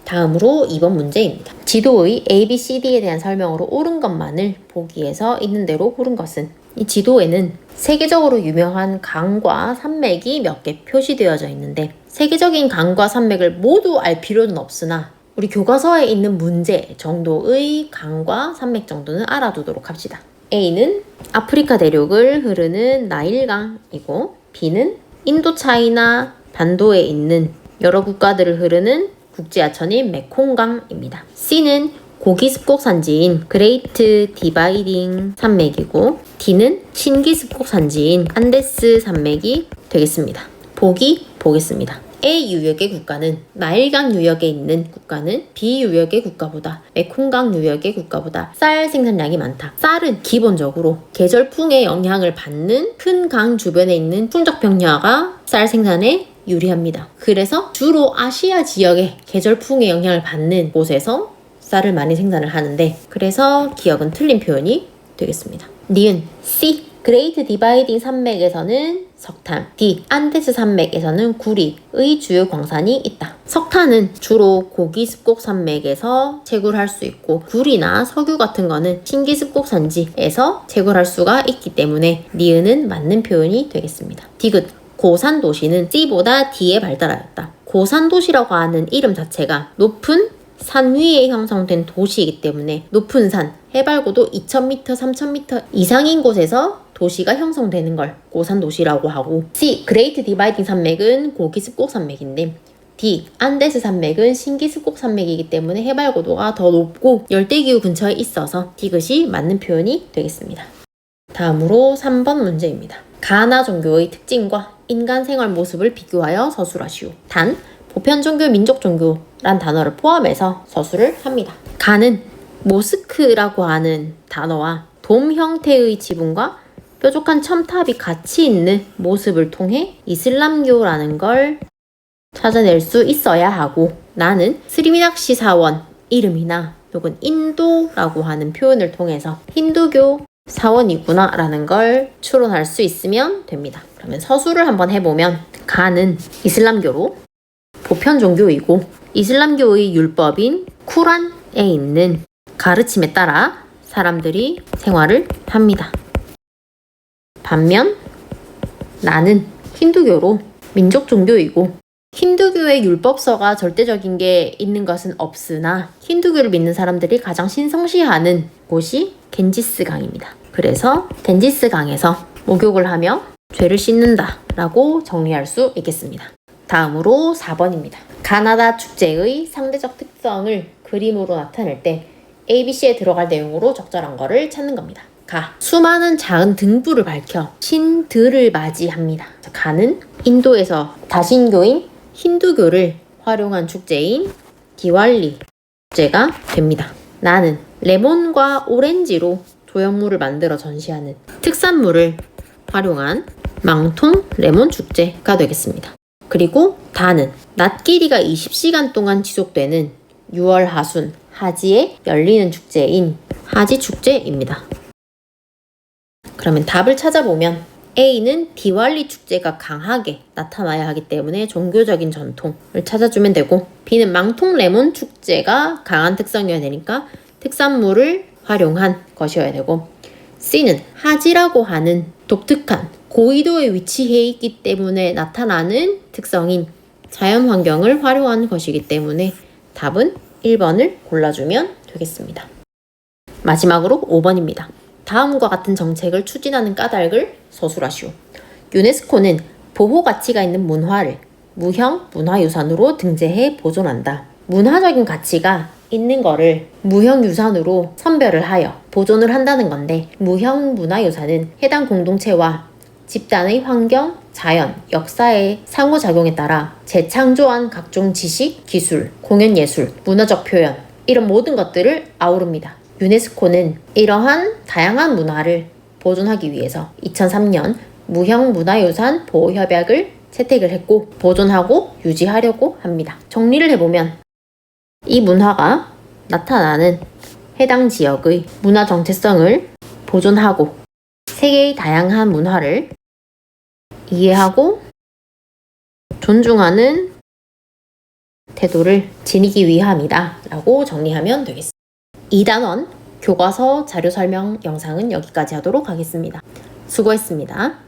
다음으로 2번 문제입니다. 지도의 A, B, C, D에 대한 설명으로 옳은 것만을 보기에서 있는 대로 고른 것은? 이 지도에는 세계적으로 유명한 강과 산맥이 몇 개 표시되어져 있는데, 세계적인 강과 산맥을 모두 알 필요는 없으나 우리 교과서에 있는 문제 정도의 강과 산맥 정도는 알아두도록 합시다. A는 아프리카 대륙을 흐르는 나일강이고, B는 인도차이나 반도에 있는 여러 국가들을 흐르는 국제하천인 메콩강입니다. C는 고기습곡 산지인 그레이트 디바이딩 산맥이고, D는 신기습곡 산지인 안데스 산맥이 되겠습니다. 보기 보겠습니다. A 유역의 국가는 나일강 유역에 있는 국가는 B 유역의 국가보다, 메콩강 유역의 국가보다 쌀 생산량이 많다. 쌀은 기본적으로 계절풍의 영향을 받는 큰 강 주변에 있는 충적병야가 쌀 생산에 유리합니다. 그래서 주로 아시아 지역의 계절풍의 영향을 받는 곳에서 쌀을 많이 생산을 하는데, 그래서 기억은 틀린 표현이 되겠습니다. 니은 C 그레이트 디바이딩 산맥에서는 석탄, D 안데스 산맥에서는 구리의 주요 광산이 있다. 석탄은 주로 고기습곡 산맥에서 채굴할 수 있고, 구리나 석유 같은 거는 신기습곡 산지에서 채굴할 수가 있기 때문에 니은은 맞는 표현이 되겠습니다. 디귿 고산 도시는 C보다 D에 발달하였다. 고산 도시라고 하는 이름 자체가 높은 산 위에 형성된 도시이기 때문에 높은 산, 해발고도 2000m, 3000m 이상인 곳에서 도시가 형성되는 걸 고산 도시라고 하고, C 그레이트 디바이딩 산맥은 고기습곡 산맥인데, D 안데스 산맥은 신기습곡 산맥이기 때문에 해발고도가 더 높고 열대기후 근처에 있어서 디귿이 맞는 표현이 되겠습니다. 다음으로 3번 문제입니다. 가나 종교의 특징과 인간 생활 모습을 비교하여 서술하시오. 단 보편 종교, 민족 종교란 단어를 포함해서 서술을 합니다. 가는 모스크라고 하는 단어와 돔 형태의 지붕과 뾰족한 첨탑이 같이 있는 모습을 통해 이슬람교라는 걸 찾아낼 수 있어야 하고, 나는 스리미낙시 사원 이름이나 혹은 인도라고 하는 표현을 통해서 힌두교 사원이구나 라는 걸 추론할 수 있으면 됩니다. 그러면 서술을 한번 해보면, 가는 이슬람교로 보편 종교이고 이슬람교의 율법인 쿠란에 있는 가르침에 따라 사람들이 생활을 합니다. 반면 나는 힌두교로 민족 종교이고 힌두교의 율법서가 절대적인 게 있는 것은 없으나 힌두교를 믿는 사람들이 가장 신성시하는 곳이 겐지스강입니다. 그래서 겐지스강에서 목욕을 하며 죄를 씻는다 라고 정리할 수 있겠습니다. 다음으로 4번입니다. 가나다 축제의 상대적 특성을 그림으로 나타낼 때 ABC에 들어갈 내용으로 적절한 거를 찾는 겁니다. 가. 수많은 작은 등불을 밝혀 신들을 맞이합니다. 가는 인도에서 다신교인 힌두교를 활용한 축제인 디왈리 축제가 됩니다. 나는 레몬과 오렌지로 조형물을 만들어 전시하는 특산물을 활용한 망통 레몬 축제가 되겠습니다. 그리고 다는 낮 길이가 20시간 동안 지속되는 6월 하순 하지에 열리는 축제인 하지 축제입니다. 그러면 답을 찾아보면 A는 디왈리 축제가 강하게 나타나야 하기 때문에 종교적인 전통을 찾아주면 되고, B는 망통 레몬 축제가 강한 특성이어야 되니까 특산물을 활용한 것이어야 되고, C는 하지라고 하는 독특한 고緯도에 위치해 있기 때문에 나타나는 특성인 자연 환경을 활용한 것이기 때문에 답은 1번을 골라주면 되겠습니다. 마지막으로 5번입니다. 다음과 같은 정책을 추진하는 까닭을 서술하시오. 유네스코는 보호 가치가 있는 문화를 무형 문화유산으로 등재해 보존한다. 문화적인 가치가 있는 거를 무형유산으로 선별을 하여 보존을 한다는 건데, 무형 문화유산은 해당 공동체와 집단의 환경, 자연, 역사의 상호작용에 따라 재창조한 각종 지식, 기술, 공연예술, 문화적 표현, 이런 모든 것들을 아우릅니다. 유네스코는 이러한 다양한 문화를 보존하기 위해서 2003년 무형문화유산 보호협약을 채택을 했고 보존하고 유지하려고 합니다. 정리를 해보면 이 문화가 나타나는 해당 지역의 문화 정체성을 보존하고 세계의 다양한 문화를 이해하고 존중하는 태도를 지니기 위함이다 라고 정리하면 되겠습니다. 2단원 교과서 자료 설명 영상은 여기까지 하도록 하겠습니다. 수고했습니다.